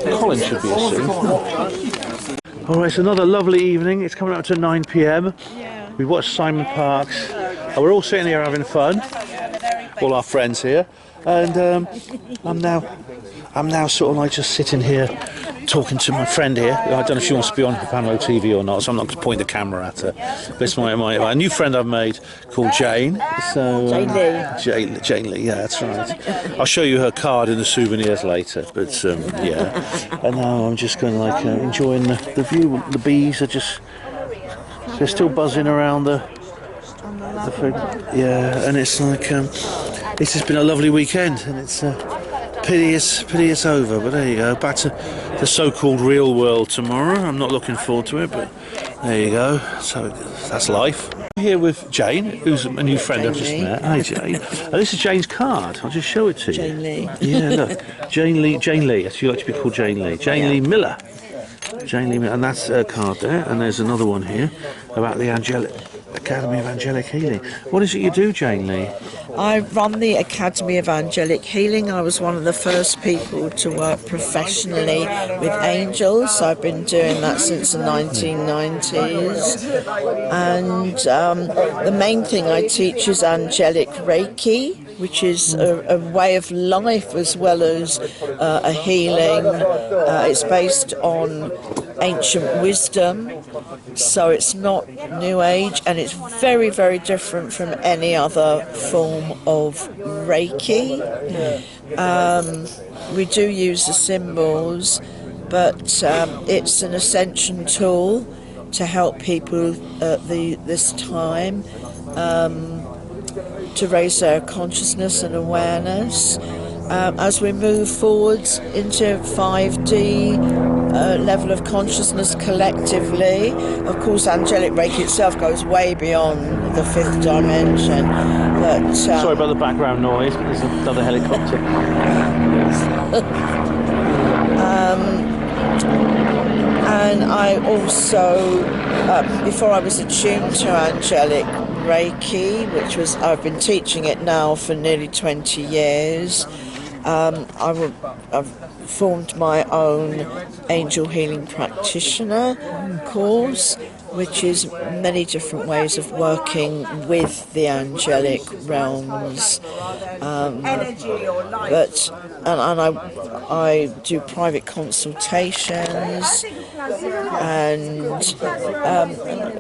Colin should be here soon. Alright, it's another lovely evening. It's coming up to 9 p.m. We've watched Simon Parks. We're all sitting here having fun. All our friends here. And I'm now sort of like just sitting here talking to my friend here. I don't know if she wants to be on HPANWO TV or not, so I'm not going to point the camera at her. But it's a new friend I've made called Jane. So, Jane Lee, yeah, that's right. I'll show you her card in the souvenirs later. But yeah, and now I'm just going like enjoying the view. The bees are they're still buzzing around the food. Yeah, and it's like it's just been a lovely weekend, and it's. Pity it's over, but there you go. Back to the so-called real world tomorrow. I'm not looking forward to it, but there you go. So that's life. I'm here with Jane, who's a new friend I've just met. Hi, Jane. This is Jane's card. I'll just show it to you. Jane Lee. Yeah, look. Jane Lee. She likes to be called Jane Lee. Jane Lee Miller. Jane Lee Miller. And that's a card there. And there's another one here about the Academy of Angelic Healing. What is it you do, Jane Lee? I run the Academy of Angelic Healing. I was one of the first people to work professionally with angels. I've been doing that since the 1990s. And the main thing I teach is angelic Reiki, which is a way of life as well as a healing. It's based on ancient wisdom, so it's not New Age, and it's very, very different from any other form of Reiki. We do use the symbols, but it's an ascension tool to help people at this time to raise their consciousness and awareness. As we move forwards into 5D level of consciousness collectively, of course angelic Reiki itself goes way beyond the 5th dimension. But sorry about the background noise, but there's another helicopter. And I also, before I was attuned to angelic Reiki, I've been teaching it now for nearly 20 years. I've formed my own angel healing practitioner course, which is many different ways of working with the angelic realms. I do private consultations and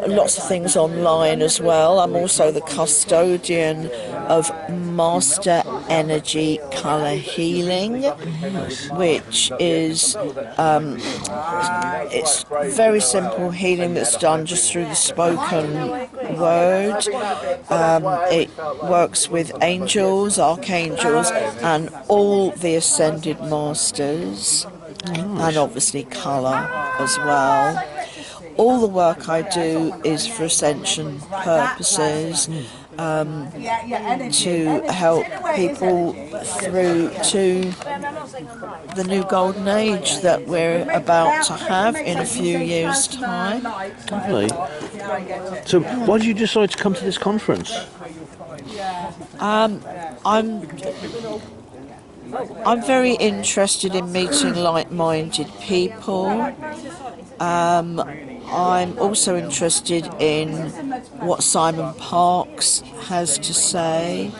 lots of things online as well. I'm also the custodian of Master Energy Colour Healing, which is it's very simple healing that's done just through the spoken word. It works with angels, archangels, and all the ascended masters, and obviously colour as well. All the work I do is for ascension purposes, to help people through to the new golden age that we're about to have in a few years' time. Lovely. So why did you decide to come to this conference? I'm very interested in meeting like-minded people. I'm also interested in what Simon Parks has to say.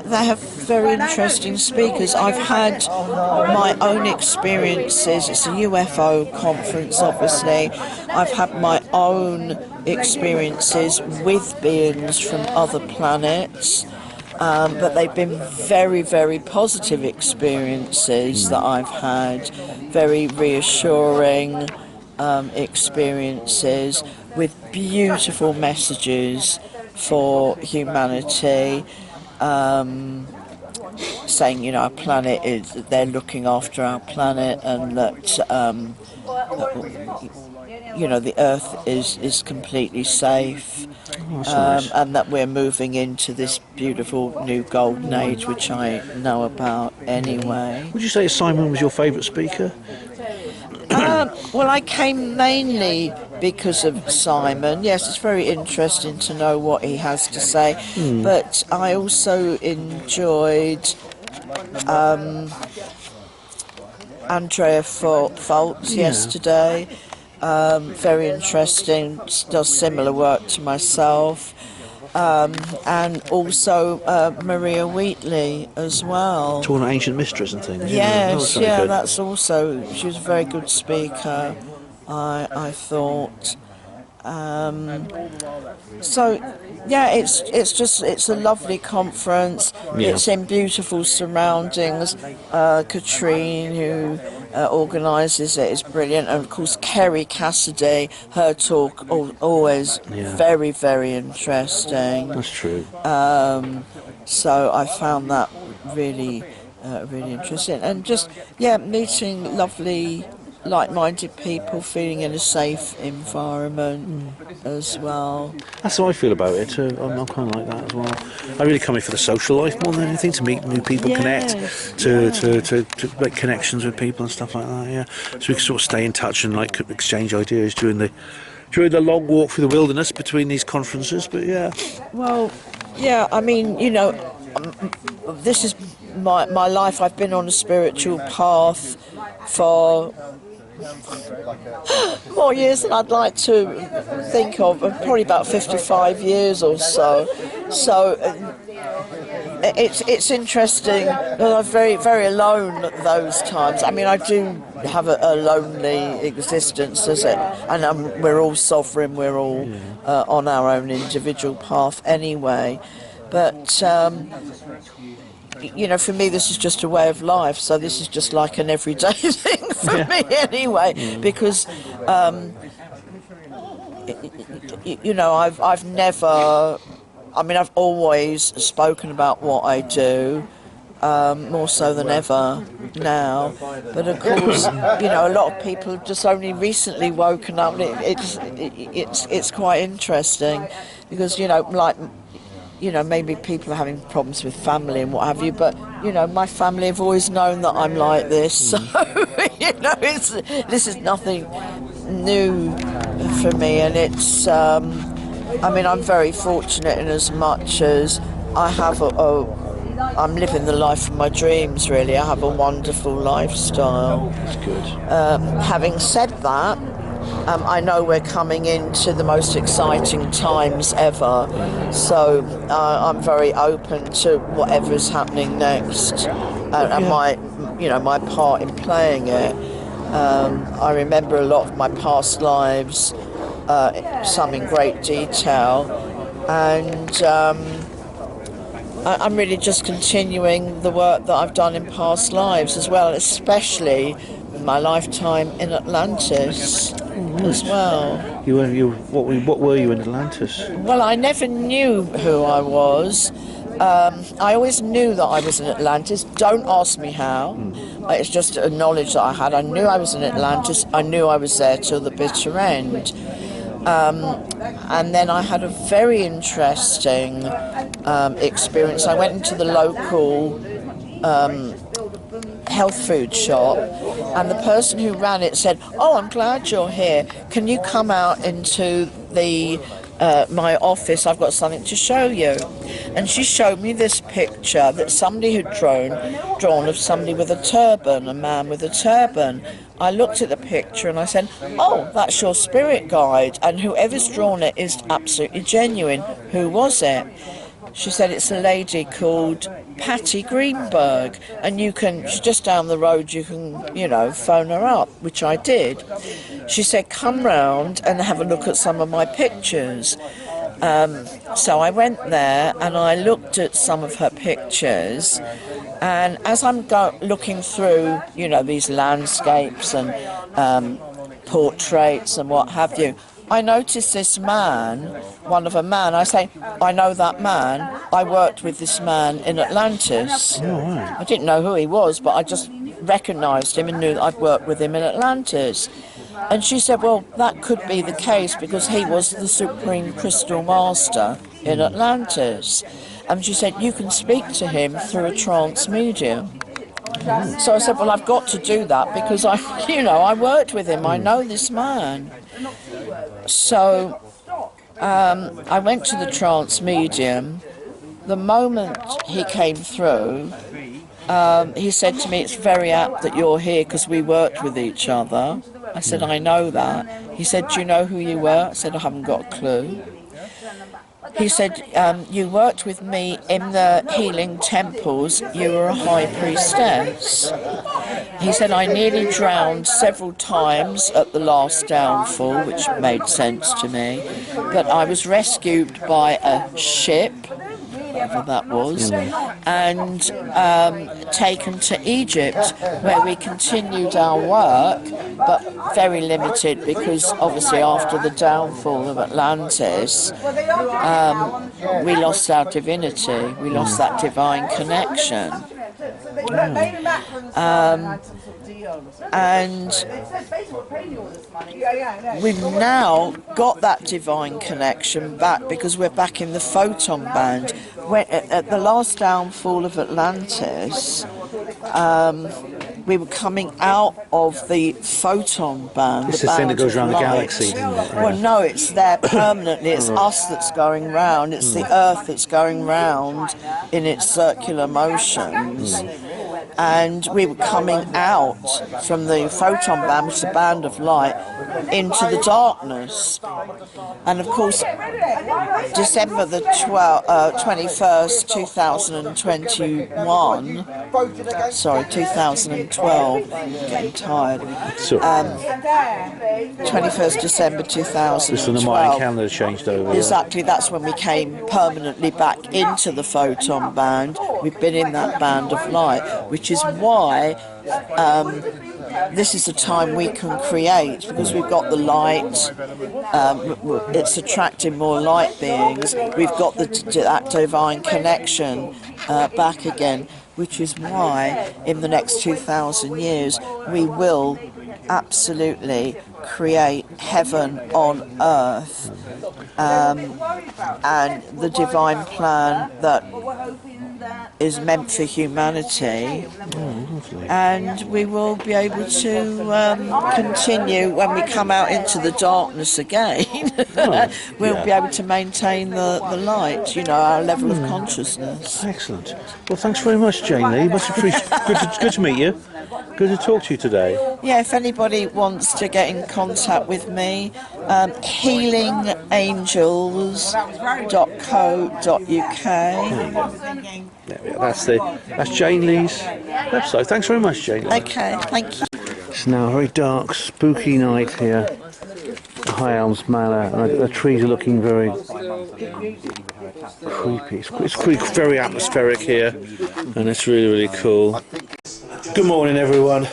They have very interesting speakers. I've had my own experiences. It's a UFO conference, obviously. I've had my own experiences with beings from other planets. But they've been very, very positive experiences that I've had, very reassuring experiences with beautiful messages for humanity, saying, you know, our planet is, they're looking after our planet, and that, you know, the Earth is completely safe. Nice. And that we're moving into this beautiful new golden age, which I know about anyway. Would you say Simon was your favourite speaker? Well, I came mainly because of Simon. Yes, it's very interesting to know what he has to say, but I also enjoyed Andrea Foltz yesterday. Very interesting, does similar work to myself. And also Maria Wheatley as well. Talking about ancient mysteries and things. Yes, good. that's also, she was a very good speaker, I thought. So yeah, it's a lovely conference. It's in beautiful surroundings. Katrine, who organises it, is brilliant, and of course Kerry Cassidy, her talk always very, very interesting. That's true. So I found that really really interesting, and just meeting lovely like-minded people, feeling in a safe environment as well. That's how I feel about it too. I'm kind of like that as well. I really come here for the social life more than anything, to meet new people, connect, to make connections with people and stuff like that. Yeah, so we can sort of stay in touch and like exchange ideas during the long walk through the wilderness between these conferences. But well, I mean, this is my life. I've been on a spiritual path for more years than I'd like to think of, probably about 55 years or so. So it's interesting that I'm very, very alone at those times. I mean, I do have a lonely existence, and we're all sovereign, we're all on our own individual path anyway. But for me, this is just a way of life. So this is just like an everyday thing for me anyway, because I've never. I mean, I've always spoken about what I do, more so than ever now. But of course, a lot of people have just only recently woken up. It's quite interesting because maybe people are having problems with family and what have you, but my family have always known that I'm like this, so this is nothing new for me, and it's I'm very fortunate in as much as I have I'm living the life of my dreams, really. I have a wonderful lifestyle. That's good. Having said that, I know we're coming into the most exciting times ever, so I'm very open to whatever's happening next, and my part in playing it. I remember a lot of my past lives, some in great detail, and I'm really just continuing the work that I've done in past lives as well, especially my lifetime in Atlantis as well. What were you in Atlantis? Well, I never knew who I was. I always knew that I was in Atlantis. Don't ask me how. It's just a knowledge that I had. I knew I was in Atlantis. I knew I was there till the bitter end. And then I had a very interesting experience. I went into the local health food shop, and the person who ran it said, "Oh, I'm glad you're here. Can you come out into the my office? I've got something to show you." And she showed me this picture that somebody had drawn of somebody with a turban, a man with a turban. I looked at the picture and I said, "Oh, that's your spirit guide, and whoever's drawn it is absolutely genuine. Who was it?" She said, "It's a lady called Patty Greenberg, and she's just down the road, you can, phone her up," which I did. She said, "Come round and have a look at some of my pictures." So I went there and I looked at some of her pictures, and as I'm looking through, these landscapes and portraits and what have you, I noticed this man, I say, "I know that man. I worked with this man in Atlantis." Oh, right. I didn't know who he was, but I just recognised him and knew that I'd worked with him in Atlantis. And she said, "Well, that could be the case because he was the Supreme Crystal Master in Atlantis." And she said, "You can speak to him through a trance medium." So I said, well, I've got to do that because I worked with him. I know this man. So I went to the trance medium. The moment he came through, he said to me, it's very apt that you're here because we worked with each other. I said, I know that. He said, do you know who you were? I said, I haven't got a clue. He said, you worked with me in the healing temples. You were a high priestess. He said, I nearly drowned several times at the last downfall, which made sense to me. But I was rescued by a ship, whatever that was, and taken to Egypt, where we continued our work, but very limited because obviously after the downfall of Atlantis, we lost our divinity, we lost that divine connection. And we've now got that divine connection back because we're back in the photon band. At the last downfall of Atlantis, we were coming out of the photon band. It's the thing that goes around the galaxy, isn't it? Well, no, it's there permanently. It's us that's going round. It's the Earth that's going round in its circular motions. And we were coming out from the photon band, which is a band of light, into the darkness. And of course, December the 21st, 2021, sorry, 2012, getting tired, 21st December 2012. Just when the Mayan calendar changed over. Exactly, that's when we came permanently back into the photon band. We've been in that band of light, which is why this is a time we can create, because we've got the light, it's attracting more light beings, we've got that divine connection back again, which is why in the next 2,000 years we will absolutely create heaven on earth, and the divine plan that is meant for humanity, and we will be able to continue when we come out into the darkness again. We'll be able to maintain the light, our level of consciousness. Excellent. Well, thanks very much, Jane Lee. Much appreciated. Good to meet you. Good to talk to you today. Yeah, if anybody wants to get in contact with me, healingangels.co.uk. That's Jane Lee's website. Thanks very much, Jane Lee. Okay, thank you. It's now a very dark, spooky night here at High Elms Manor, and the trees are looking very creepy. It's very atmospheric here, and it's really, really cool. Good morning, everyone.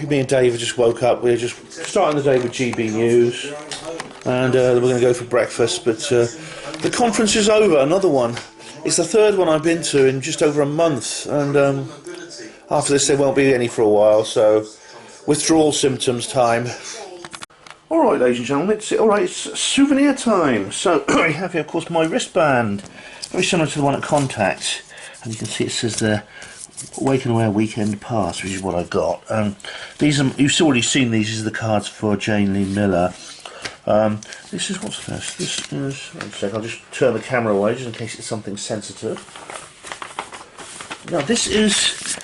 Me and Dave just woke up. We're just starting the day with GB News, and we're going to go for breakfast. But the conference is over. Another one. It's the third one I've been to in just over a month, and after this there won't be any for a while. So withdrawal symptoms time. All right, ladies and gentlemen, it's souvenir time. So I have here, of course, my wristband, very similar to the one at Contact, and you can see it says there, Wake and Aware Weekend Pass, which is what I've got. These are, you've already seen these. These are the cards for Jane Lee Miller. This is, what's this? This is, one sec, I'll just turn the camera away just in case it's something sensitive. Now this is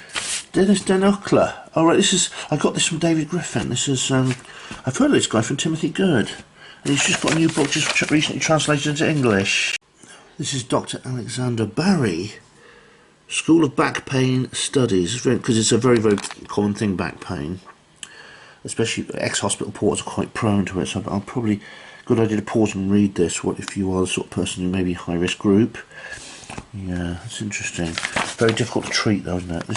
Dennis Denokla. Alright, I got this from David Griffin. This is, I've heard of this guy from Timothy Good, and he's just got a new book just recently translated into English. This is Dr. Alexander Barry, School of Back Pain Studies, because it's a very, very common thing, back pain. Especially ex-hospital porters are quite prone to it, so I'll probably, good idea to pause and read this, what if you are the sort of person who may be high-risk group. Yeah, that's interesting. Very difficult to treat though, isn't it?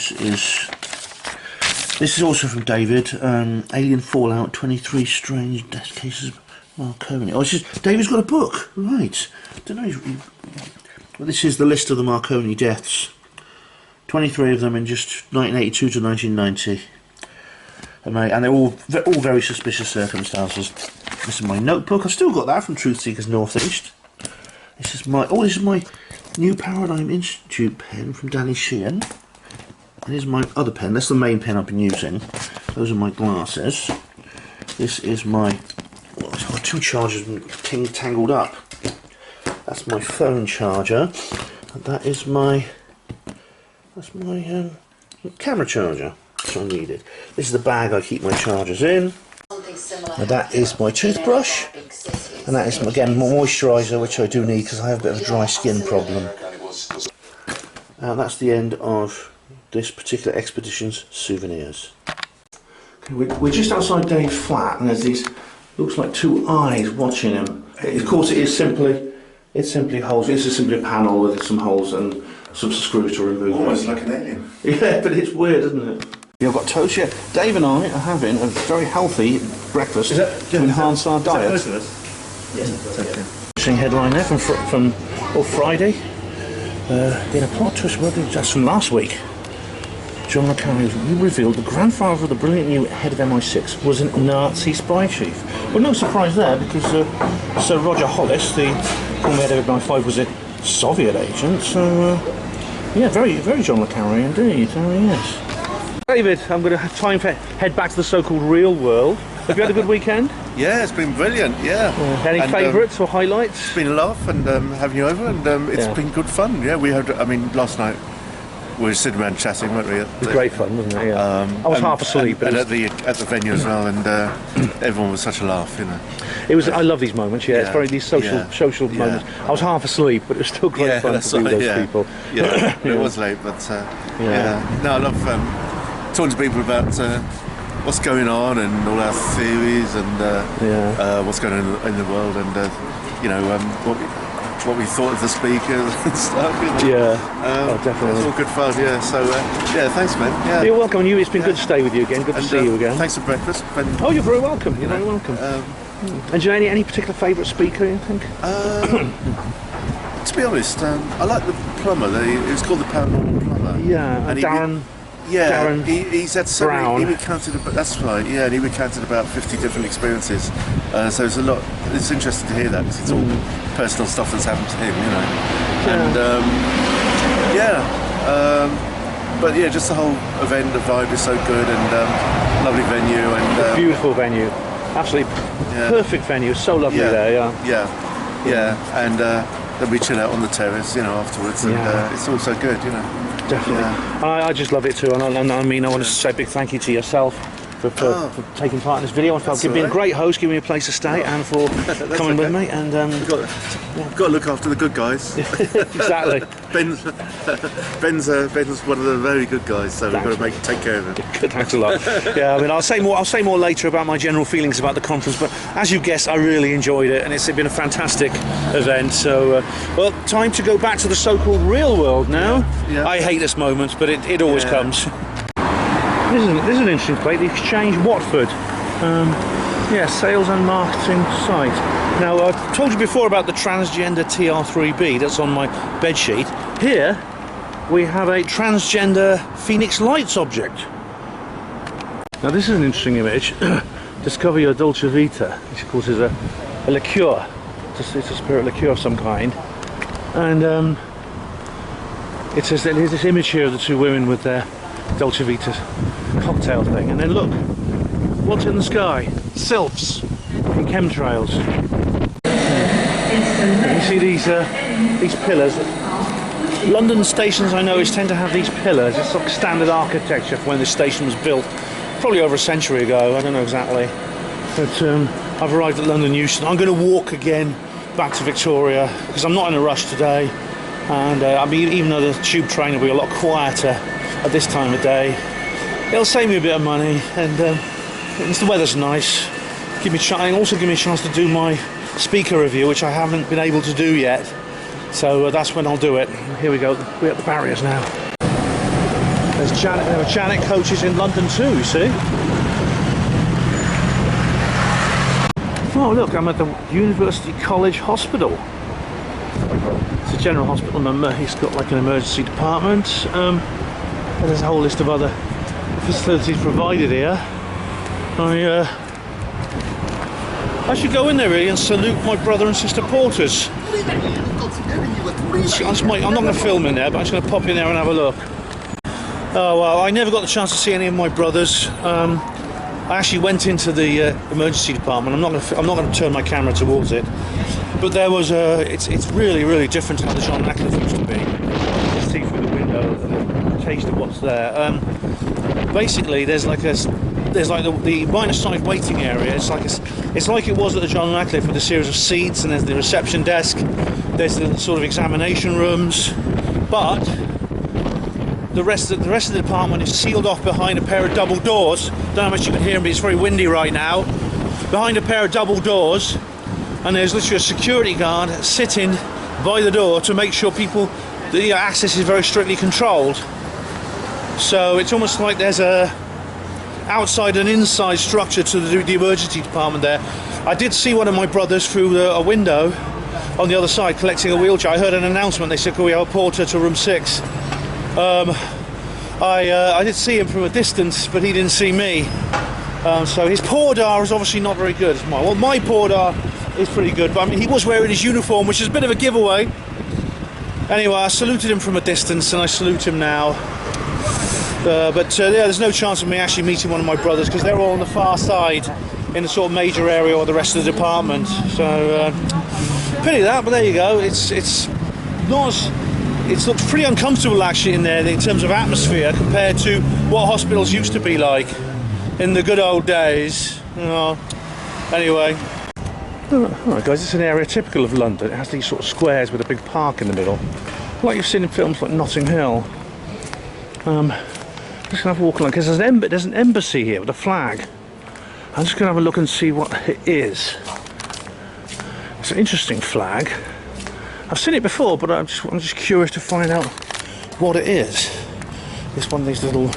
This is also from David, Alien Fallout, 23 Strange Death Cases of Marconi. Oh, David's got a book, right. Don't know, well, this is the list of the Marconi deaths. 23 of them in just 1982 to 1990. And they're all very suspicious circumstances. This is my notebook. I've still got that from Truth Seekers North East. This is my New Paradigm Institute pen from Danny Sheehan. here's my other pen. That's the main pen I've been using. Those are my glasses. This is my... Well, I've got 2 chargers tangled up. That's my phone charger. And that is my... That's my camera charger, which I needed. This is the bag I keep my chargers in. And that is my toothbrush. And that is, again, my moisturiser, which I do need because I have a bit of a dry skin problem. And that's the end of this particular expedition's souvenirs. Okay, we're just outside Dave's flat, and there's these, looks like 2 eyes watching him. Of course, it's simply holes. This is simply a panel with some holes and some screws to remove. Almost like an alien. Yeah, but it's weird, isn't it? Yeah, I've got toast. Yeah, Dave and I are having a very healthy breakfast to enhance our diet. Yes, okay. Interesting headline there from Friday. In a plot twist, well, that's from last week. John le Carre revealed the grandfather of the brilliant new head of MI6 was a Nazi spy chief. Well, no surprise there, because Sir Roger Hollis, the former head of MI5, was a Soviet agent. So, yeah, very, very John le Carre indeed. Yes. David, I'm going to have time to head back to the so-called real world. Have you had a good weekend? Yeah, it's been brilliant, yeah. Any favourites or highlights? It's been a laugh and having you over, and it's been good fun, yeah. We had, I mean, last night we were sitting around chatting, weren't we? It was great fun, wasn't it? Yeah. I was half asleep. And at the venue as well, and everyone was such a laugh, you know. It was. I love these moments. Yeah, it's very these social moments. I was half asleep, but it was still great fun to be with those people. Yeah, it was late, but no, I love talking to people about what's going on and all our theories and what's going on in the world, and you know what we thought of the speakers and stuff. You know? Yeah, definitely. It's all good fun. Yeah. So yeah, thanks, man. Yeah. You're welcome. It's been good to stay with you again. Good to see you again. Thanks for breakfast. Oh, you're very welcome. You're very welcome. And do you know any particular favourite speaker, you think? To be honest, I like the plumber. It's called the paranormal plumber. Yeah, and Darren. Yeah, he's had so Brown. many, he recounted, that's right, yeah, and he recounted about 50 different experiences. So it's a lot, it's interesting to hear that, because it's all personal stuff that's happened to him, you know. And but yeah, just the whole event, the vibe is so good, and lovely venue, and beautiful venue, absolutely perfect venue, so lovely there. Yeah, and then we chill out on the terrace, you know, afterwards, and it's all so good, you know. Definitely. I just love it too, and I mean, I want to say a big thank you to yourself for taking part in this video, and for being a great host, giving me a place to stay, and for coming with me. And got to look after the good guys. Exactly. Ben's one of the very good guys, so we've got to take care of him. Good, thanks a lot. Yeah, I mean, I'll say more later about my general feelings about the conference, but as you guessed, I really enjoyed it, and it's been a fantastic event. So, well, time to go back to the so-called real world now. Yeah. I hate this moment, but it always comes. This is an interesting place, the Exchange Watford. Sales and marketing site. Now, I've told you before about the transgender TR3B that's on my bedsheet. Here, we have a transgender Phoenix Lights object. Now, this is an interesting image. Discover your Dolce Vita, which of course is a liqueur. It's a spirit liqueur of some kind. And it says that here's this image here of the 2 women with their Dolce Vita cocktail thing, and then look, what's in the sky? Sylphs and chemtrails. You see these pillars. London stations, I know, tend to have these pillars. It's like standard architecture for when this station was built, probably over a century ago. I don't know exactly, but I've arrived at London Euston. I'm going to walk again back to Victoria because I'm not in a rush today, and I mean, even though the tube train will be a lot quieter at this time of day, it'll save me a bit of money, and the weather's nice. Also give me a chance to do my speaker review, which I haven't been able to do yet. So that's when I'll do it. Here we go. We're at the barriers now. There are Janet coaches in London too, you see. Oh look, I'm at the University College Hospital. It's a general hospital member. He's got like an emergency department. And there's a whole list of other facilities provided here. I should go in there really and salute my brother and sister porters. I'm not going to film in there, but I'm just going to pop in there and have a look. Oh well, I never got the chance to see any of my brothers. I actually went into the emergency department. I'm not going to turn my camera towards it, but there was it's really different to how the John Radcliffe used to be. You can see through the window the taste of what's there. Basically, there's like the minor side waiting area. It's like it was at the John Radcliffe, with a series of seats, and there's the reception desk. There's the sort of examination rooms, but the rest of the department is sealed off behind a pair of double doors. Don't know how much you can hear, but it's very windy right now. Behind a pair of double doors, and there's literally a security guard sitting by the door to make sure the access is very strictly controlled. So it's almost like there's a outside and inside structure to the emergency department there. I did see one of my brothers through a window on the other side collecting a wheelchair. I heard an announcement. They said, "Can we have a porter to room 6?" I did see him from a distance, but he didn't see me. So his pordar is obviously not very good. Well, my pordar is pretty good, but I mean, he was wearing his uniform, which is a bit of a giveaway. Anyway, I saluted him from a distance, and I salute him now. Yeah, there's no chance of me actually meeting one of my brothers, because they're all on the far side in the sort of major area or the rest of the department. So pity that, but there you go. It looks pretty uncomfortable actually in there in terms of atmosphere compared to what hospitals used to be like in the good old days. Anyway. Alright guys, it's an area typical of London. It has these sort of squares with a big park in the middle, like you've seen in films like Notting Hill. Just gonna have a walk along, because there's an embassy here with a flag. I'm just gonna have a look and see what it is. It's an interesting flag. I've seen it before, but I'm just curious to find out what it is. It's one of these little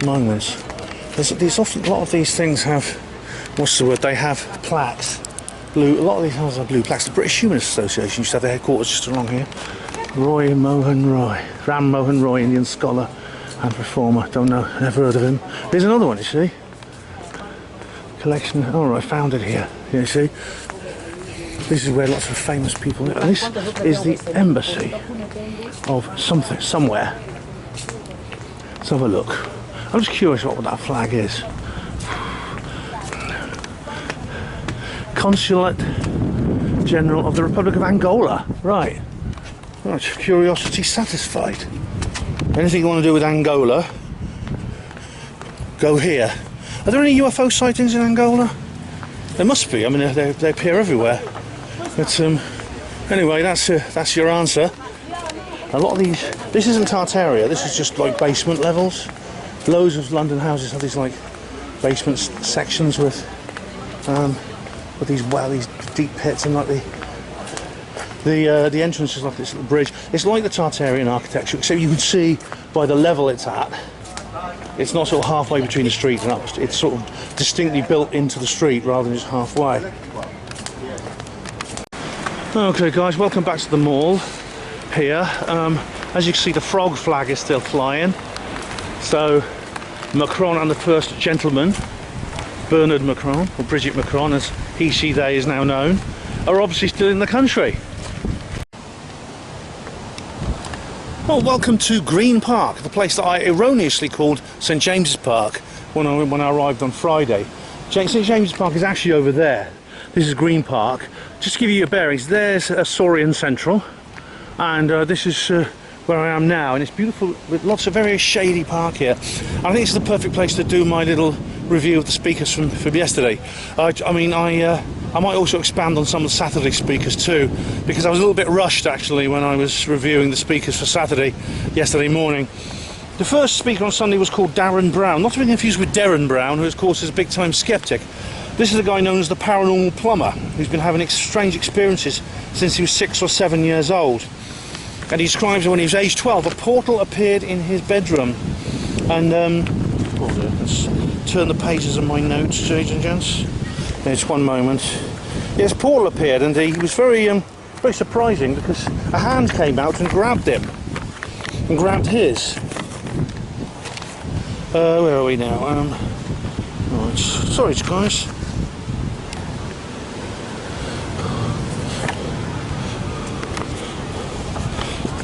monuments. A lot of these things have, what's the word? They have plaques. A lot of these houses have blue plaques. The British Humanist Association used to have their headquarters just along here. Ram Mohan Roy, Indian scholar and reformer. Don't know, never heard of him. There's another one, you see. Collection. Oh, right, I found it here. You see. This is where lots of famous people live. And this is the embassy of something, somewhere. Let's have a look. I'm just curious what that flag is. Consulate General of the Republic of Angola. Right. Right, curiosity satisfied. Anything you want to do with Angola, go here. Are there any UFO sightings in Angola? There must be. I mean, they appear everywhere. But anyway, that's your answer. A lot of these. This isn't Tartaria. This is just like basement levels. Loads of London houses have these like basement sections with these deep pits, and like the entrance is like this little bridge. It's like the Tartarian architecture, except you can see by the level it's at. It's not sort of halfway between the street and up. It's sort of distinctly built into the street rather than just halfway. Okay guys, welcome back to the mall here. As you can see, the frog flag is still flying. So Macron and the first gentleman, Bernard Macron, or Brigitte Macron as he, she, they is now known, are obviously still in the country. Well, welcome to Green Park, the place that I erroneously called St James's Park when I arrived on Friday. St James's Park is actually over there. This is Green Park. Just to give you your bearings, there's Saurian Central, and this is where I am now, and it's beautiful with lots of very shady park here. I think it's the perfect place to do my little review of the speakers from yesterday. I might also expand on some of the Saturday speakers too, because I was a little bit rushed actually when I was reviewing the speakers for yesterday morning. The first speaker on Sunday was called Darren Brown, not to be confused with Darren Brown, who of course is a big time skeptic. This is a guy known as the paranormal plumber, who's been having strange experiences since he was 6 or 7 years old. And he describes that when he was age 12, a portal appeared in his bedroom. And let's turn the pages of my notes, ladies and gents. Just one moment. Yes, a portal appeared, and he was very surprising, because a hand came out and grabbed him, and grabbed his. Where are we now? Right. Sorry, guys.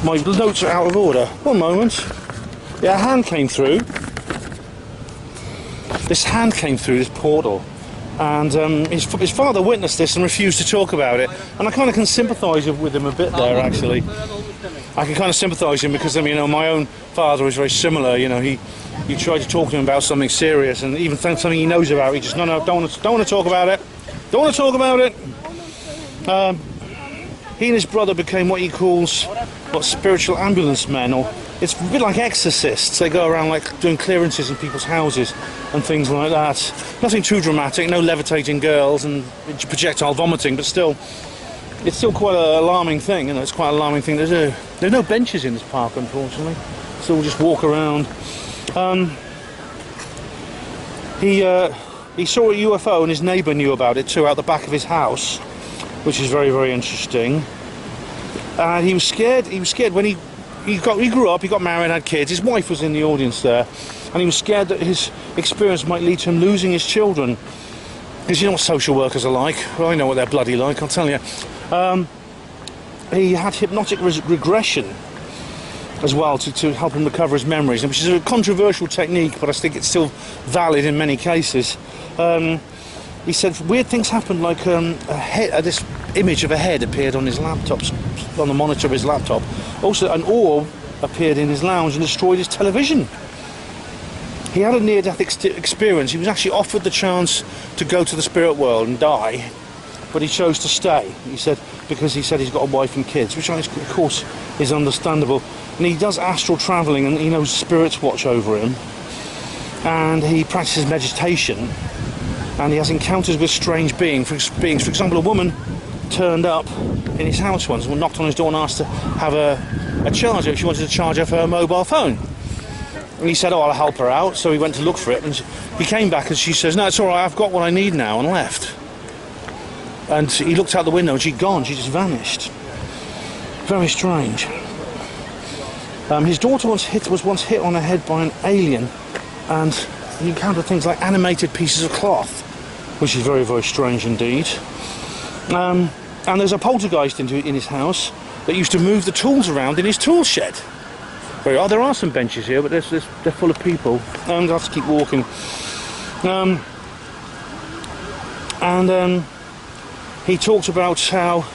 My notes are out of order. One moment. Yeah, a hand came through. This hand came through this portal, and his father witnessed this and refused to talk about it. And I kind of can sympathise with him a bit there, actually. I can kind of sympathise with him because, you know, my own father was very similar. You know, he tried to talk to him about something serious, and even something he knows about, he just no, don't want to talk about it. Don't want to talk about it. He and his brother became what he calls spiritual ambulance men, or it's a bit like exorcists. They go around like doing clearances in people's houses and things like that. Nothing too dramatic, no levitating girls and projectile vomiting, but still, it's still quite an alarming thing. You know, it's quite an alarming thing to do. There's no benches in this park, unfortunately, so we'll just walk around. He saw a UFO, and his neighbour knew about it too, out the back of his house, which is very, very interesting. And he was scared. He was scared when he grew up. He got married and had kids. His wife was in the audience there, and he was scared that his experience might lead to him losing his children. Because you know what social workers are like. Well, I know what they're bloody like, I'll tell you. He had hypnotic regression as well to help him recover his memories, which is a controversial technique, but I think it's still valid in many cases. He said weird things happened, like this image of a head appeared on his laptop, on the monitor of his laptop. Also, an orb appeared in his lounge and destroyed his television. He had a near-death experience. He was actually offered the chance to go to the spirit world and die, but he chose to stay. He said because he said he's got a wife and kids, which of course is understandable. And he does astral travelling, and he knows spirits watch over him, and he practices meditation, and he has encounters with strange beings. For example, a woman turned up in his house once and knocked on his door and asked to have a charger. She wanted to charge her for her mobile phone, and he said, oh, I'll help her out. So he went to look for it, and he came back and she says, no, it's all right, I've got what I need now, and left. And he looked out the window and she'd gone. She just vanished. Very strange. His daughter was once hit on the head by an alien, and he encountered things like animated pieces of cloth, which is very, very strange indeed. And there's a poltergeist in his house that used to move the tools around in his tool shed. There are some benches here, but they're full of people. I'll have to keep walking. He talked about how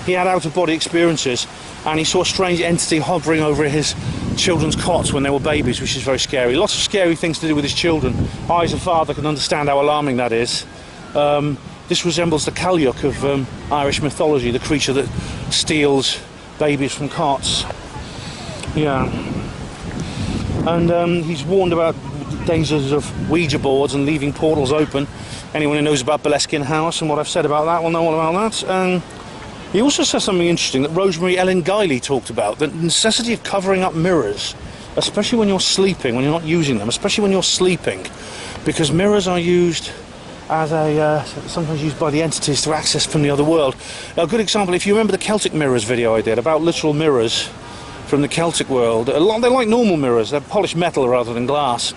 he had out-of-body experiences, and he saw a strange entity hovering over his children's cots when they were babies, which is very scary. Lots of scary things to do with his children. I, as a father, can understand how alarming that is. This resembles the Cailleach of Irish mythology, the creature that steals babies from cots. Yeah. And he's warned about the dangers of Ouija boards and leaving portals open. Anyone who knows about Boleskine House and what I've said about that will know all about that. He also says something interesting that Rosemary Ellen Guiley talked about, the necessity of covering up mirrors, especially when you're sleeping, when you're not using them, especially when you're sleeping, because mirrors are used as sometimes used by the entities to access from the other world. A good example, if you remember the Celtic mirrors video I did about literal mirrors from the Celtic world, they're like normal mirrors, they're polished metal rather than glass.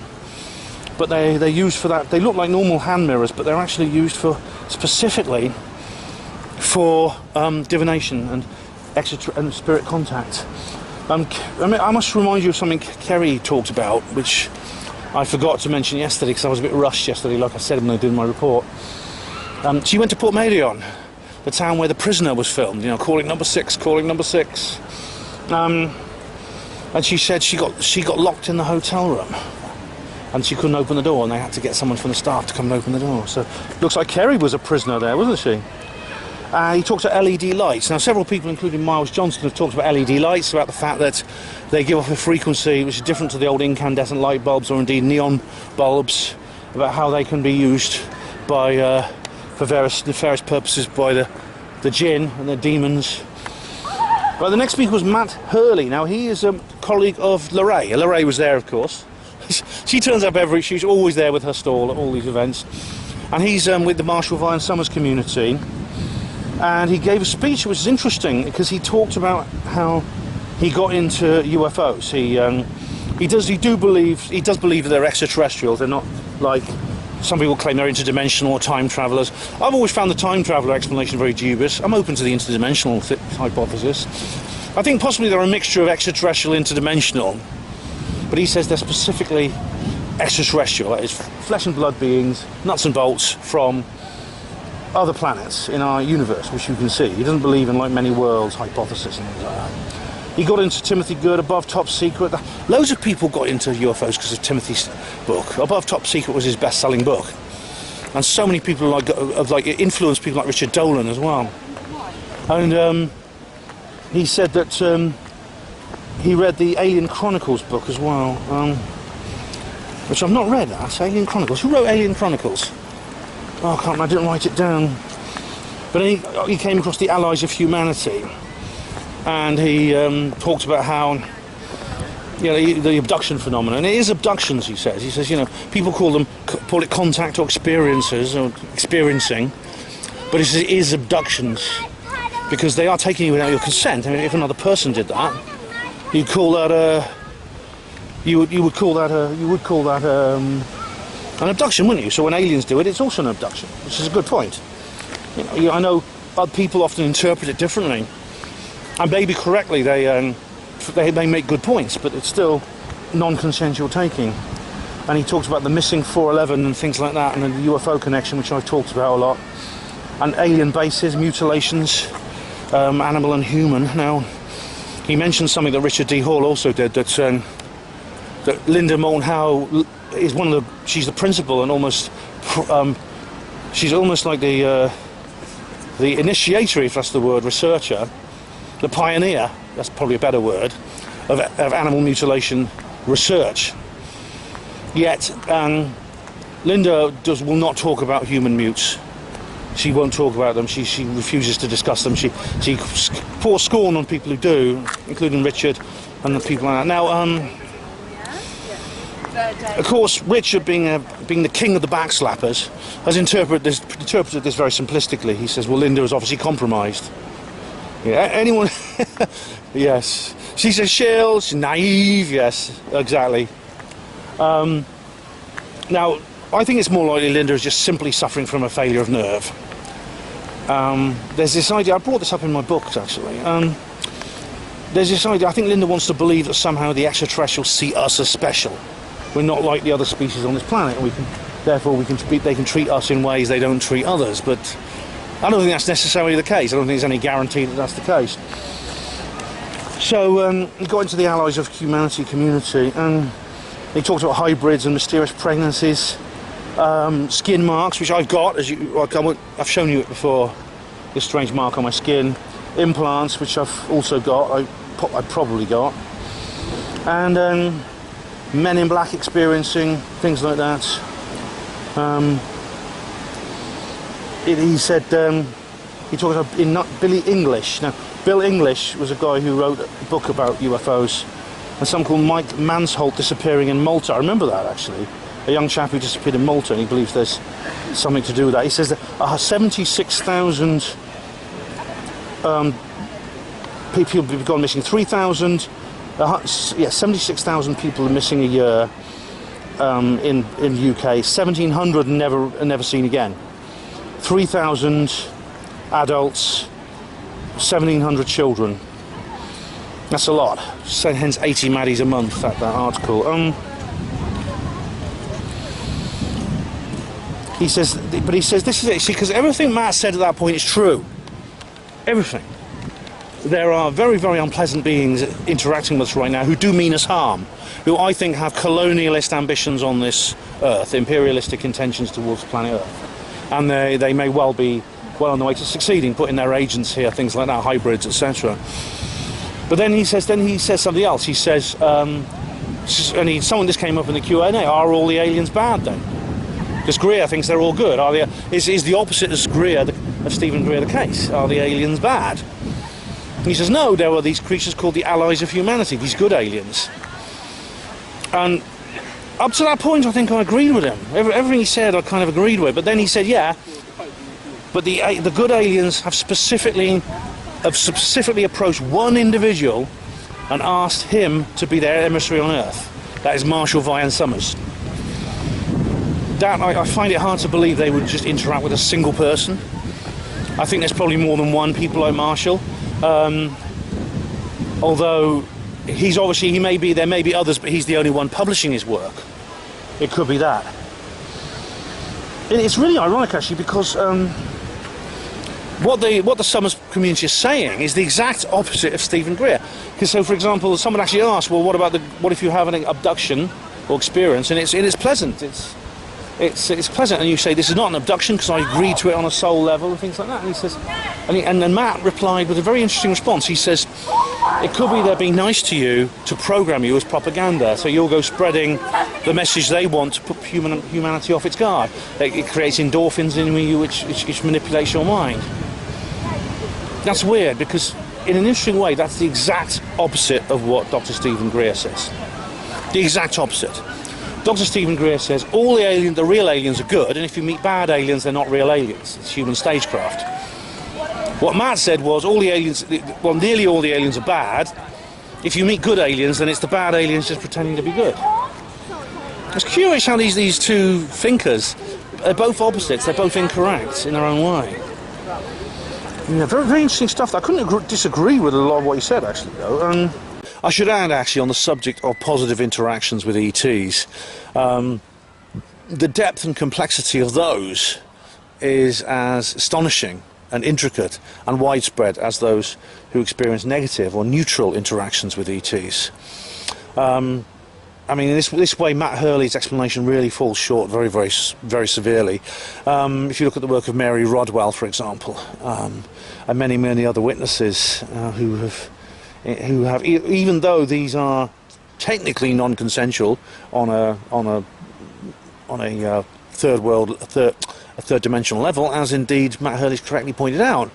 But they're used for that. They look like normal hand mirrors, but they're actually used for specifically for divination and spirit contact. I must remind you of something Kerry talked about, which I forgot to mention yesterday because I was a bit rushed yesterday, like I said when I did my report. She went to Portmeirion, the town where The Prisoner was filmed. You know, calling number 6, calling number 6. And she said she got locked in the hotel room, and she couldn't open the door, and they had to get someone from the staff to come and open the door. So looks like Kerry was a prisoner there, wasn't she? He talked about LED lights. Now, several people, including Miles Johnston, have talked about LED lights, about the fact that they give off a frequency which is different to the old incandescent light bulbs or indeed neon bulbs, about how they can be used by for various nefarious purposes by the jinn and the demons. But the next speaker was Matt Hurley. Now, he is a colleague of Lorraine. Lorraine was there, of course. She turns up she's always there with her stall at all these events. And he's with the Marshall Vine Summers community. And he gave a speech which is interesting because he talked about how he got into UFOs. He does believe that they're extraterrestrials. They're not like some people claim they're interdimensional or time travelers. I've always found the time traveler explanation very dubious. I'm open to the interdimensional hypothesis. I think possibly they're a mixture of extraterrestrial and interdimensional. but he says they're specifically extraterrestrial, that is flesh and blood beings, nuts and bolts from other planets in our universe, which you can see. He doesn't believe in like many worlds hypothesis and things like that. He got into Timothy Good, Above Top Secret. Loads of people got into UFOs because of Timothy's book. Above Top Secret was his best-selling book, and so many people it influenced people like Richard Dolan as well. And he said that he read the Alien Chronicles book as well, which I've not read. That's Alien Chronicles. Who wrote Alien Chronicles? Oh, I can't remember, I didn't write it down. But he came across the Allies of Humanity, and he talked about how, the abduction phenomenon. And it is abductions, he says. He says, people call it contact or experiences or experiencing, but he says it is abductions because they are taking you without your consent. I mean, if another person did that, you'd call that you would call that an abduction, wouldn't you? So when aliens do it, it's also an abduction, which is a good point. I know other people often interpret it differently, and maybe correctly they make good points, but it's still non-consensual taking. And he talks about the missing 411 and things like that, and the UFO connection, which I've talked about a lot, and alien bases, mutilations, animal and human. Now, he mentioned something that Richard D. Hall also did, that Linda Moulton Howe is she's the principal and almost she's almost like the initiator, if that's the word, researcher, the pioneer, that's probably a better word, of animal mutilation research. Yet Linda will not talk about human mutes. She won't talk about them. She refuses to discuss them. She pours scorn on people who do, including Richard and the people like that. Now, of course, Richard, being the king of the backslappers, has interpreted this very simplistically. He says, well, Linda was obviously compromised. Yeah, anyone... Yes. She's a shell, she's naive, yes, exactly. Now, I think it's more likely Linda is just simply suffering from a failure of nerve. There's this idea, I brought this up in my books actually, there's this idea, I think Linda wants to believe that somehow the extraterrestrials see us as special. We're not like the other species on this planet, and they can treat us in ways they don't treat others, but I don't think that's necessarily the case. I don't think there's any guarantee that that's the case. So he got into the Allies of Humanity community, and he talked about hybrids and mysterious pregnancies, skin marks, which I've got, I've shown you it before, this strange mark on my skin, implants, which I've also got, I probably got, and Men in Black experiencing, things like that. He said, he talked about Billy English. Now, Bill English was a guy who wrote a book about UFOs, and some called Mike Mansholt disappearing in Malta. I remember that, actually. A young chap who disappeared in Malta, and he believes there's something to do with that. He says that 76,000 people have gone missing. 76,000 people are missing a year in the UK. 1,700 never seen again. 3,000 adults, 1,700 children. That's a lot. Hence 80 Maddies a month, that article. He says this is it, because everything Matt said at that point is true. Everything. There are very, very unpleasant beings interacting with us right now who do mean us harm, who I think have colonialist ambitions on this Earth, imperialistic intentions towards planet Earth. And they may well be well on the way to succeeding, putting their agents here, things like that, hybrids, etc. But then he says something else. He says, someone just came up in the Q&A, are all the aliens bad then? Because Greer thinks they're all good. Is the opposite of Stephen Greer the case? Are the aliens bad? And he says, no, there are these creatures called the Allies of Humanity, these good aliens. And up to that point, I think I agreed with him. Everything he said, I kind of agreed with. But then he said, yeah, but the good aliens have specifically approached one individual and asked him to be their emissary on Earth. That is Marshall Vian Summers. That I find it hard to believe they would just interact with a single person. I think there's probably more than one people like Marshall. Although he's obviously, there may be others, but he's the only one publishing his work. It could be that. And it's really ironic, actually, because what the Summers community is saying is the exact opposite of Stephen Greer. Because, so, for example, someone actually asked, well, what if you have an abduction or experience, and it's pleasant, it's pleasant, and you say this is not an abduction because I agreed to it on a soul level and things like that. And he says, and then Matt replied with a very interesting response. He says, it could be they're being nice to you to program you as propaganda, so you'll go spreading the message they want to put humanity off its guard. It creates endorphins in you which manipulates your mind. That's weird, because in an interesting way that's the exact opposite of what Dr. Stephen Greer says. The exact opposite. Dr. Stephen Greer says the real aliens are good, and if you meet bad aliens, they're not real aliens. It's human stagecraft. What Matt said was nearly all the aliens are bad. If you meet good aliens, then it's the bad aliens just pretending to be good. It's curious how these two thinkers are both opposites. They're both incorrect in their own way. Yeah, very, very interesting stuff. I couldn't disagree with a lot of what he said, actually, though. I should add, actually, on the subject of positive interactions with ETs, the depth and complexity of those is as astonishing and intricate and widespread as those who experience negative or neutral interactions with ETs. I mean, in this way, Matt Hurley's explanation really falls short very, very, very severely. If you look at the work of Mary Rodwell, for example, and many, many other witnesses who have, even though these are technically non-consensual on a third dimensional level, as indeed Matt Hurley's correctly pointed out,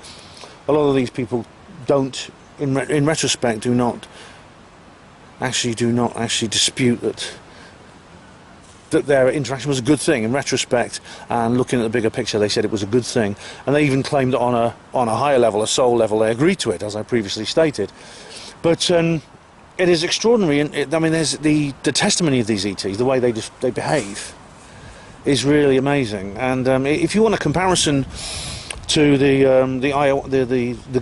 a lot of these people don't, in retrospect, do not actually dispute that their interaction was a good thing. In retrospect, and looking at the bigger picture, they said it was a good thing, and they even claimed that on a higher level, a soul level, they agreed to it, as I previously stated. But it is extraordinary, and I mean, there's the testimony of these ETs, the way they behave, is really amazing. And if you want a comparison to the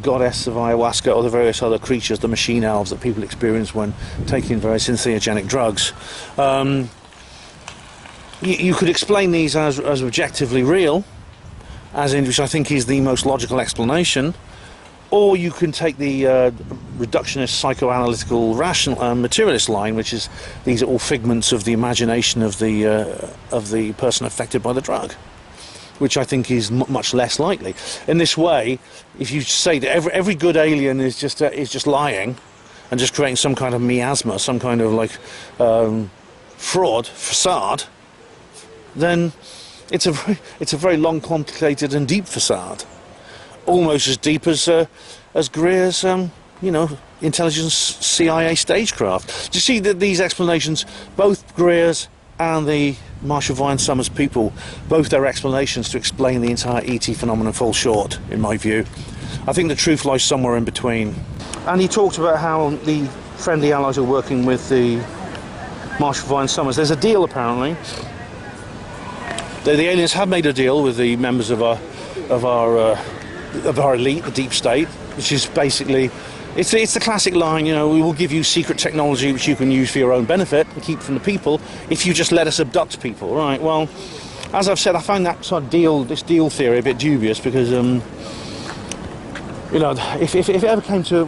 goddess of ayahuasca or the various other creatures, the machine elves that people experience when taking various entheogenic drugs, you could explain these as objectively real, which I think is the most logical explanation. Or you can take the reductionist psychoanalytical rational materialist line, which is these are all figments of the imagination of the person affected by the drug, which I think is much less likely. In this way, if you say that every good alien is just lying and just creating some kind of miasma, some kind of like facade, then it's a very long, complicated, and deep facade. Almost as deep as Greer's, intelligence CIA stagecraft. Do you see that these explanations, both Greer's and the Marshall Vine Summers people, both their explanations to explain the entire ET phenomenon fall short, in my view. I think the truth lies somewhere in between. And he talked about how the friendly allies are working with the Marshall Vine Summers. There's a deal, apparently. The aliens have made a deal with the members of our elite, the deep state, which is basically, it's the classic line, we will give you secret technology which you can use for your own benefit and keep from the people if you just let us abduct people. Right, well, as I've said, I find that sort of this deal theory a bit dubious, because if it ever came to,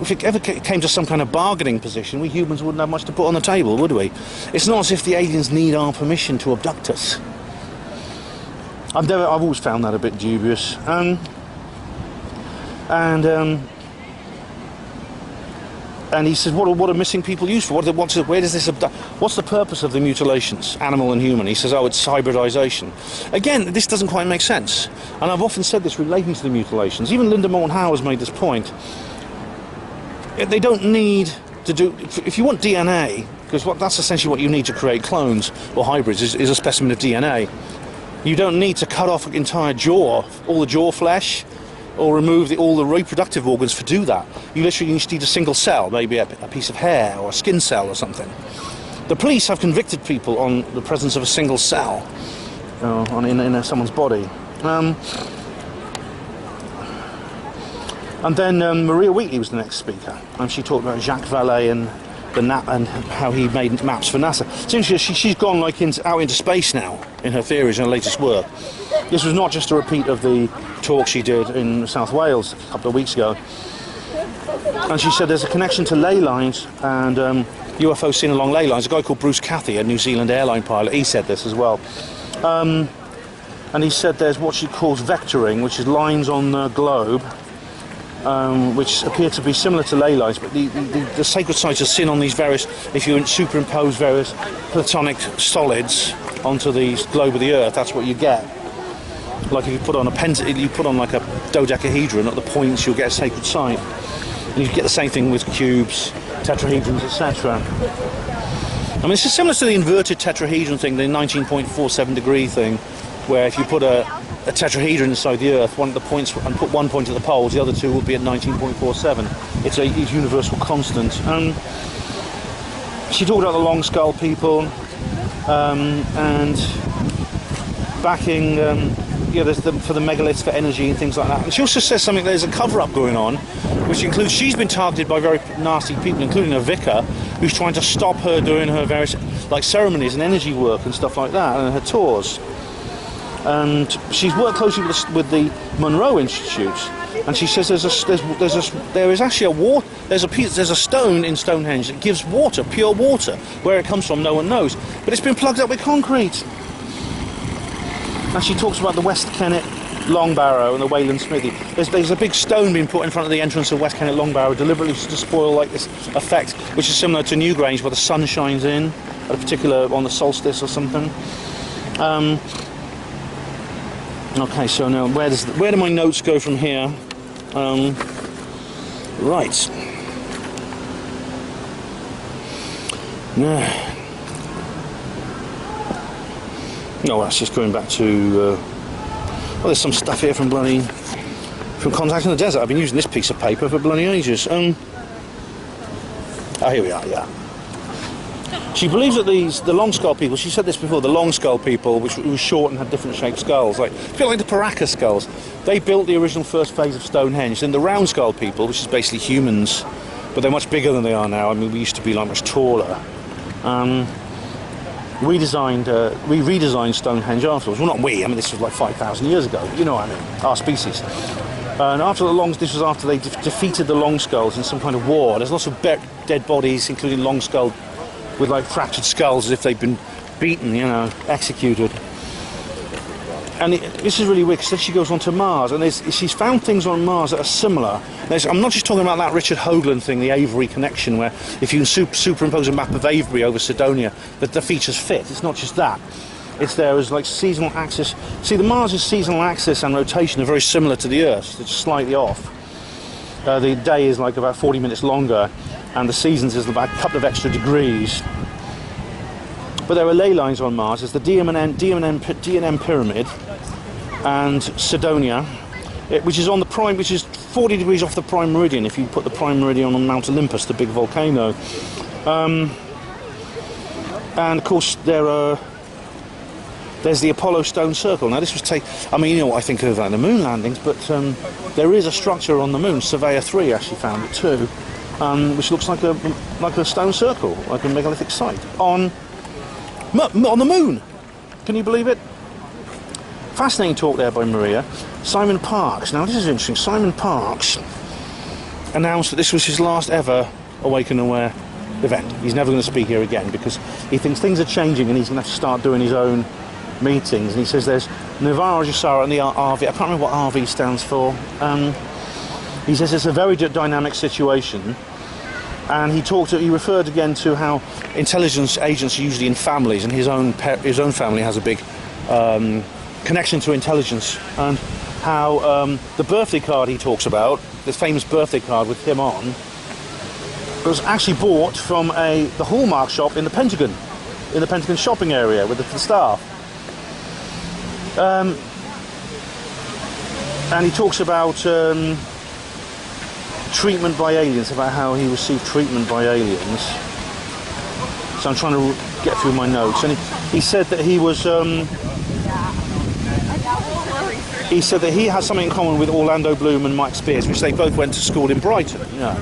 if it ever came to some kind of bargaining position, we humans wouldn't have much to put on the table, would we? It's not as if the aliens need our permission to abduct us. I've always found that a bit dubious. And he says, what are missing people used for? Where does this what's the purpose of the mutilations, animal and human? He says, it's hybridization. Again, this doesn't quite make sense. And I've often said this relating to the mutilations. Even Linda Moulton Howe has made this point. They don't need to do, if you want DNA, because that's essentially what you need to create clones or hybrids, is a specimen of DNA. You don't need to cut off an entire jaw, all the jaw flesh, or remove all the reproductive organs to do that. You literally just need a single cell, maybe a piece of hair or a skin cell or something. The police have convicted people on the presence of a single cell in someone's body. And then Maria Wheatley was the next speaker, and she talked about Jacques Vallée and and how he made maps for NASA. Seems she's gone like out into space now in her theories and her latest work. This was not just a repeat of the talk she did in South Wales a couple of weeks ago. And she said there's a connection to ley lines and UFOs seen along ley lines. A guy called Bruce Cathy, a New Zealand airline pilot, he said this as well. And he said there's what she calls vectoring, which is lines on the globe, which appear to be similar to ley lines, but the sacred sites are seen on these various, if you superimpose various platonic solids onto the globe of the Earth, that's what you get. Like if you put on like a dodecahedron at the points, you'll get a sacred site. And you get the same thing with cubes, tetrahedrons, etc. I mean, this is similar to the inverted tetrahedron thing, the 19.47 degree thing, where if you put a tetrahedron inside the Earth, one of the points, and put one point at the poles, the other two will be at 19.47. It's a universal constant. She talked about the long skull people and backing, for the megaliths for energy and things like that. And she also says something. There's a cover-up going on, which includes she's been targeted by very nasty people, including a vicar, who's trying to stop her doing her various ceremonies and energy work and stuff like that, and her tours. And she's worked closely with the Monroe Institute, and she says there's a stone in Stonehenge that gives water, pure water. Where it comes from, no one knows, but it's been plugged up with concrete. And she talks about the West Kennet Long Barrow and the Wayland Smithy. There's a big stone being put in front of the entrance of West Kennet Long Barrow deliberately to spoil like this effect, which is similar to Newgrange, where the sun shines in at a particular on the solstice or something. Okay, so now where do my notes go from here? Right. No, that's just going back to. Well, there's some stuff here from Contact in the Desert. I've been using this piece of paper for bloody ages. Here we are. Yeah. She believes that the long skull people, she said this before, the long skull people, which was short and had different shaped skulls, a bit like the Paracas skulls, they built the original first phase of Stonehenge. Then the round skull people, which is basically humans, but they're much bigger than they are now. I mean, we used to be much taller. We redesigned Stonehenge afterwards. Well, not we, I mean, this was like 5,000 years ago, you know what I mean, our species. And this was after they defeated the long skulls in some kind of war. There's lots of dead bodies, including long skull, with fractured skulls as if they'd been beaten, executed. And this is really weird, because then she goes on to Mars, and she's found things on Mars that are similar. I'm not just talking about that Richard Hoagland thing, the Avery connection, where if you superimpose a map of Avery over Cydonia, that the features fit. It's not just that. It's there as seasonal axis. See, the Mars' seasonal axis and rotation are very similar to the Earth's. It's slightly off. The day is about 40 minutes longer, and the seasons is about a couple of extra degrees. But there are ley lines on Mars. There's the D&M Pyramid and Cydonia, which is on the prime, which is 40 degrees off the prime meridian. If you put the prime meridian on Mount Olympus, the big volcano, and of course there's the Apollo Stone Circle. Now this was I mean, you know what I think of the moon landings, but there is a structure on the moon. Surveyor 3 actually found it too, which looks like a stone circle, like a megalithic site on the moon. Can you believe it? Fascinating talk there by Maria. Simon Parkes. Now this is interesting. Simon Parkes announced that this was his last ever Awaken Aware event. He's never going to speak here again because he thinks things are changing and he's going to have to start doing his own meetings. And he says there's Nirvana Jasara and the RV. I can't remember what RV stands for. He says it's a very dynamic situation. And he referred again to how intelligence agents are usually in families, and his own family has a big connection to intelligence, and how the birthday card he talks about, the famous birthday card with him on, was actually bought from the Hallmark shop in the Pentagon shopping area with the staff. And he talks about treatment by aliens, about how he received treatment by aliens. So I'm trying to get through my notes, and he said that he was he said that he has something in common with Orlando Bloom and Mike Spears, which they both went to school in Brighton. Yeah.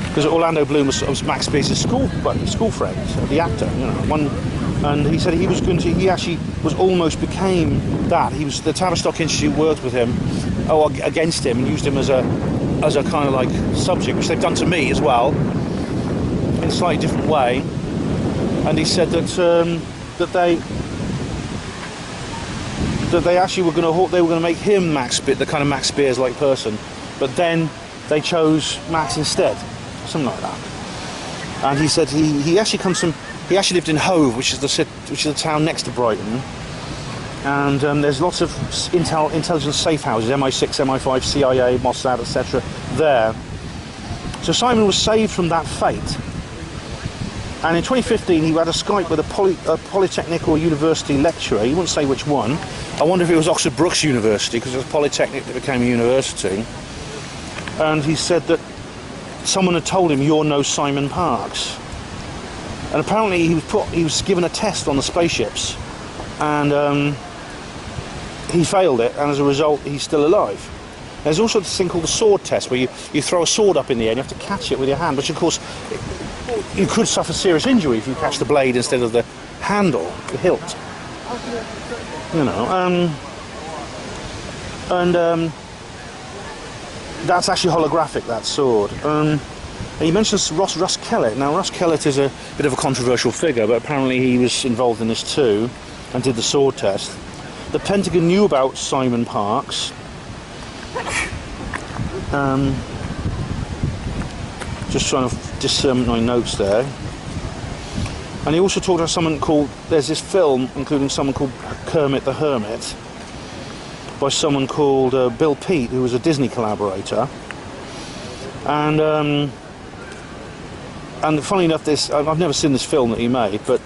Because Orlando Bloom was Max Spears' school friend, the actor, you know. And he said he was going to. He actually almost became that. He was the Tavistock Institute worked with him, against him, and used him as a kind of like subject, which they've done to me as well, in a slightly different way. And he said that they actually were going to make him the kind of Max Spears-like person, but then they chose Max instead, something like that. And he said he actually lived in Hove, which is the town next to Brighton, and there's lots of intelligence safe houses, MI6, MI5, CIA, Mossad, etc. there. So Simon was saved from that fate. And in 2015, he had a Skype with a polytechnic or university lecturer. He wouldn't say which one. I wonder if it was Oxford Brookes University, because it was Polytechnic that became a university. And he said that someone had told him, "You're no Simon Parkes." And apparently he was given a test on the spaceships, and he failed it, and as a result, he's still alive. There's also this thing called the sword test, where you throw a sword up in the air and you have to catch it with your hand, which of course you could suffer serious injury if you catch the blade instead of the handle, the hilt. You know, and that's actually holographic, that sword. And he mentions Russ Kellett. Now, Russ Kellett is a bit of a controversial figure, but apparently he was involved in this too and did the sword test. The Pentagon knew about Simon Parkes. Just trying to discern my notes there. And he also talked about someone called, there's this film including someone called Kermit the Hermit by someone called Bill Peet, who was a Disney collaborator. And funny enough, I've never seen this film that he made, but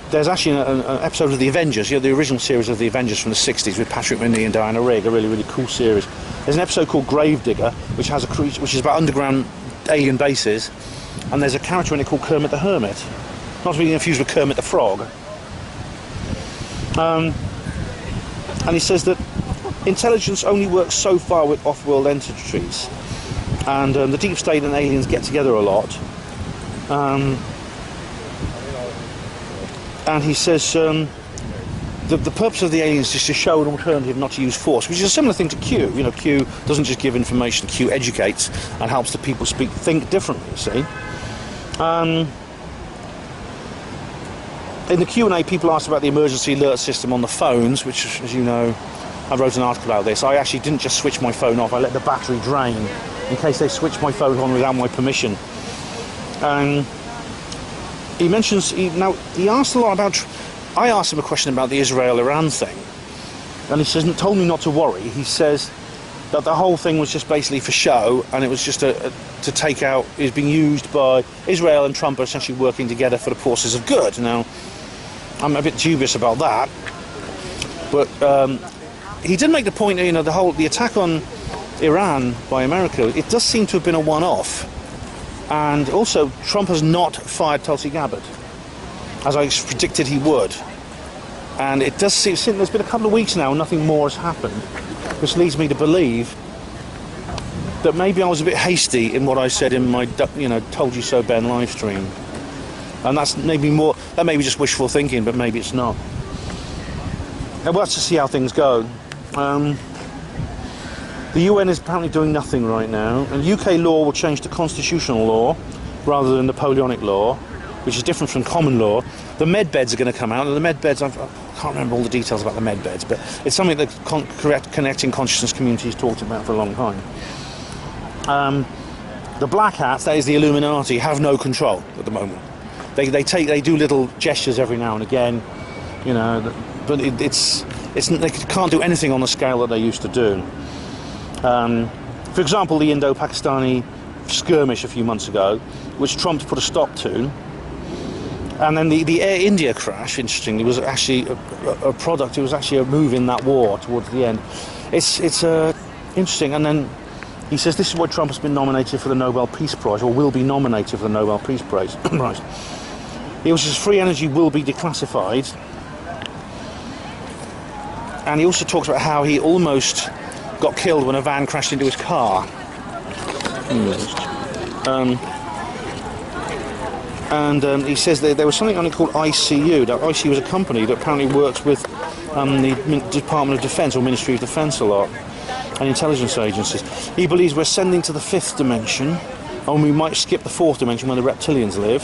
there's actually an episode of The Avengers, the original series of The Avengers from the 60s with Patrick Mooney and Diana Rigg, a really, really cool series. There's an episode called Gravedigger, which has a creature, which is about underground alien bases, and there's a character in it called Kermit the Hermit, not to be confused with Kermit the Frog. And he says that intelligence only works so far with off-world entities, and the deep state and aliens get together a lot. And he says the purpose of the aliens is to show an alternative, not to use force, which is a similar thing to Q. You know, Q doesn't just give information, Q educates and helps the people think differently, you see. In the Q&A, people asked about the emergency alert system on the phones, which, as you know, I wrote an article about this. I actually didn't just switch my phone off, I let the battery drain in case they switched my phone on without my permission. He mentions, he asked a lot about, I asked him a question about the Israel-Iran thing, and he says, told me not to worry. He says that the whole thing was just basically for show, and it was just to take out, it was being used by Israel, and Trump are essentially working together for the forces of good. Now, I'm a bit dubious about that, but he did make the point, you know, the attack on Iran by America, it does seem to have been a one-off. And also, Trump has not fired Tulsi Gabbard, as I predicted he would. And it does seem, there's been a couple of weeks now, nothing more has happened, which leads me to believe that maybe I was a bit hasty in what I said in my, Told You So Ben live stream. And that's maybe more, that may be just wishful thinking, but maybe it's not. And we'll have to see how things go. The UN is apparently doing nothing right now, and UK law will change to constitutional law rather than Napoleonic law, which is different from common law. The med beds are going to come out, and the med beds, I can't remember all the details about the med beds, but it's something that connecting consciousness communities talked about for a long time. The black hats, that is the Illuminati, have no control at the moment. They do little gestures every now and again, you know, but they can't do anything on the scale that they used to do. For example, the Indo-Pakistani skirmish a few months ago, which Trump put a stop to, and then the Air India crash, interestingly, was actually a product. It was actually a move in that war towards the end. It's interesting. And then he says this is why Trump has been nominated for the Nobel Peace Prize, or will be nominated for the Nobel Peace Prize. Right. He says free energy will be declassified. And he also talks about how he almost got killed when a van crashed into his car. He says that there was something on it called ICU. Now, ICU is a company that apparently works with the Department of Defence or Ministry of Defence a lot, and intelligence agencies. He believes we're ascending to the 5th dimension, and we might skip the 4th dimension where the reptilians live.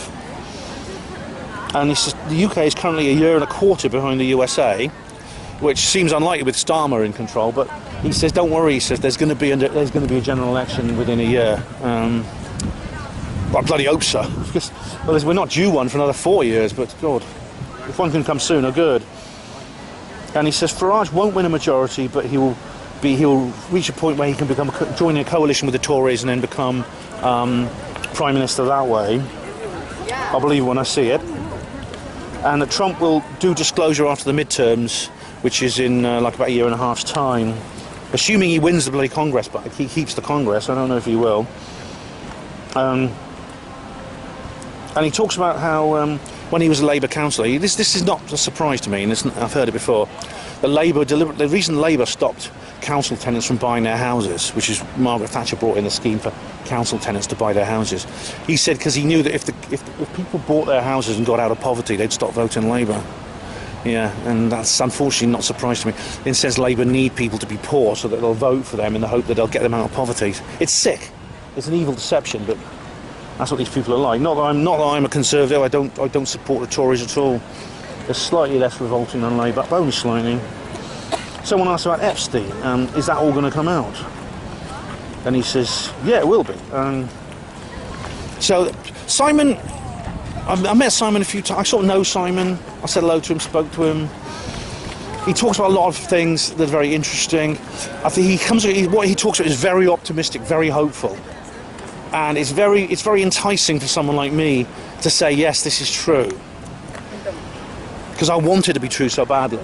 And he says the UK is currently a year and a quarter behind the USA, which seems unlikely with Starmer in control. But he says, don't worry. He says there's going to be a general election within a year. I bloody hope so. Because, well, we're not due one for another 4 years. But God, if one can come sooner, good. And he says Farage won't win a majority, but he'll reach a point where he can join a coalition with the Tories and then become Prime Minister that way. I believe when I see it. And that Trump will do disclosure after the midterms, which is in like about a year and a half's time. Assuming he wins the bloody Congress, but he keeps the Congress. I don't know if he will. And he talks about how when he was a Labour councillor, this is not a surprise to me, and I've heard it before. The reason Labour stopped council tenants from buying their houses, which is Margaret Thatcher brought in a scheme for council tenants to buy their houses. He said because he knew that if people bought their houses and got out of poverty, they'd stop voting Labour. Yeah, and that's unfortunately not a surprise to me. In a sense, Labour need people to be poor so that they'll vote for them in the hope that they'll get them out of poverty. It's sick. It's an evil deception, but that's what these people are like. Not that I'm a Conservative. I don't support the Tories at all. They're slightly less revolting than Labour, but only slightly. Someone asked about Epstein. Is that all going to come out? And he says, yeah, it will be. So Simon, I met Simon a few times. I sort of know Simon. I said hello to him, spoke to him. He talks about a lot of things that are very interesting. I think what he talks about is very optimistic, very hopeful. And it's very enticing for someone like me to say, yes, this is true. Because I want it to be true so badly.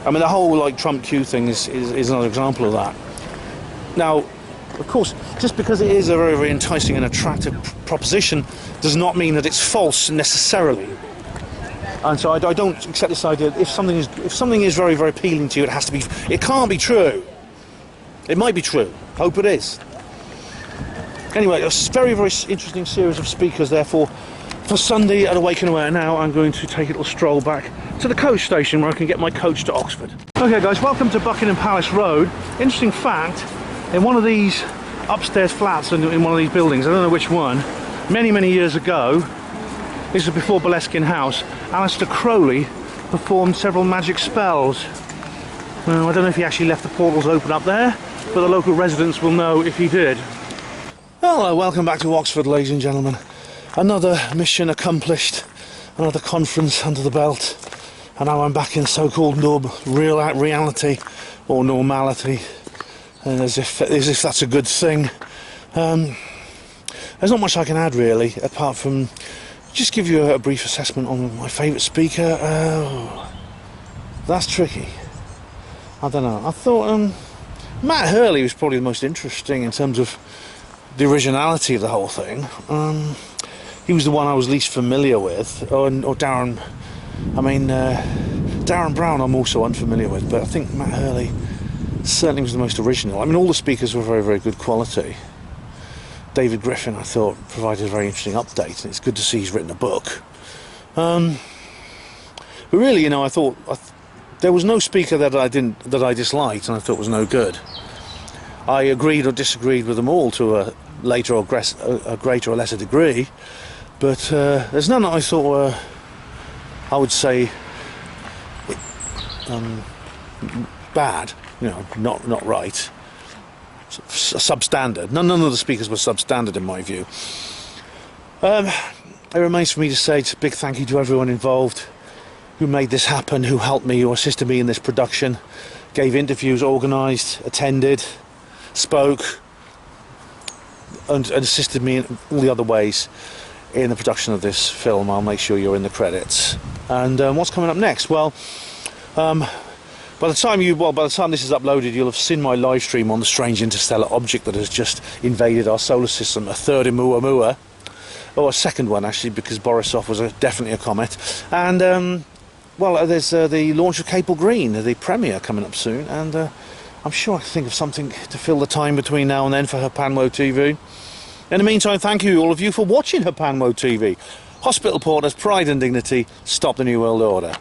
I mean, the whole Trump Q thing is another example of that. Now, of course, just because it is a very, very enticing and attractive proposition does not mean that it's false necessarily. And so I don't accept this idea. If something is very, very appealing to you, it can't be true. It might be true. Hope it is. Anyway, a very, very interesting series of speakers, therefore, for Sunday at Awaken Aware. Now I'm going to take a little stroll back to the coach station where I can get my coach to Oxford. Okay guys, welcome to Buckingham Palace Road. Interesting fact, in one of these upstairs flats in one of these buildings, I don't know which one, many years ago, this was before Boleskine House, Aleister Crowley performed several magic spells. Well, I don't know if he actually left the portals open up there, but the local residents will know if he did. Hello, welcome back to Oxford, ladies and gentlemen. Another mission accomplished, another conference under the belt, and now I'm back in so-called reality or normality, and as if that's a good thing. There's not much I can add really, apart from just give you a brief assessment on my favourite speaker. That's tricky. I don't know. I thought Matt Hurley was probably the most interesting in terms of the originality of the whole thing. He was the one I was least familiar with, or Darren. I mean, Darren Brown I'm also unfamiliar with, but I think Matt Hurley certainly was the most original. I mean, all the speakers were very, very good quality. David Griffin, I thought, provided a very interesting update, and it's good to see he's written a book. But really, you know, I thought there was no speaker that I disliked, and I thought was no good. I agreed or disagreed with them all to a greater or lesser degree, but there's none that I thought were, I would say, bad. You know, not right. Substandard. None of the speakers were substandard in my view. It remains for me to say a big thank you to everyone involved who made this happen, who helped me, who assisted me in this production, gave interviews, organised, attended, spoke, and assisted me in all the other ways in the production of this film. I'll make sure you're in the credits. And what's coming up next? Well, by the time this is uploaded, you'll have seen my live stream on the strange interstellar object that has just invaded our solar system, a third Oumuamua, or a second one actually, because Borisov was definitely a comet. And well, there's the launch of Capel Green, the premiere coming up soon, and I'm sure I can think of something to fill the time between now and then for HPANWO TV. In the meantime, thank you all of you for watching HPANWO TV. Hospital Porters, pride and dignity, stop the New World Order.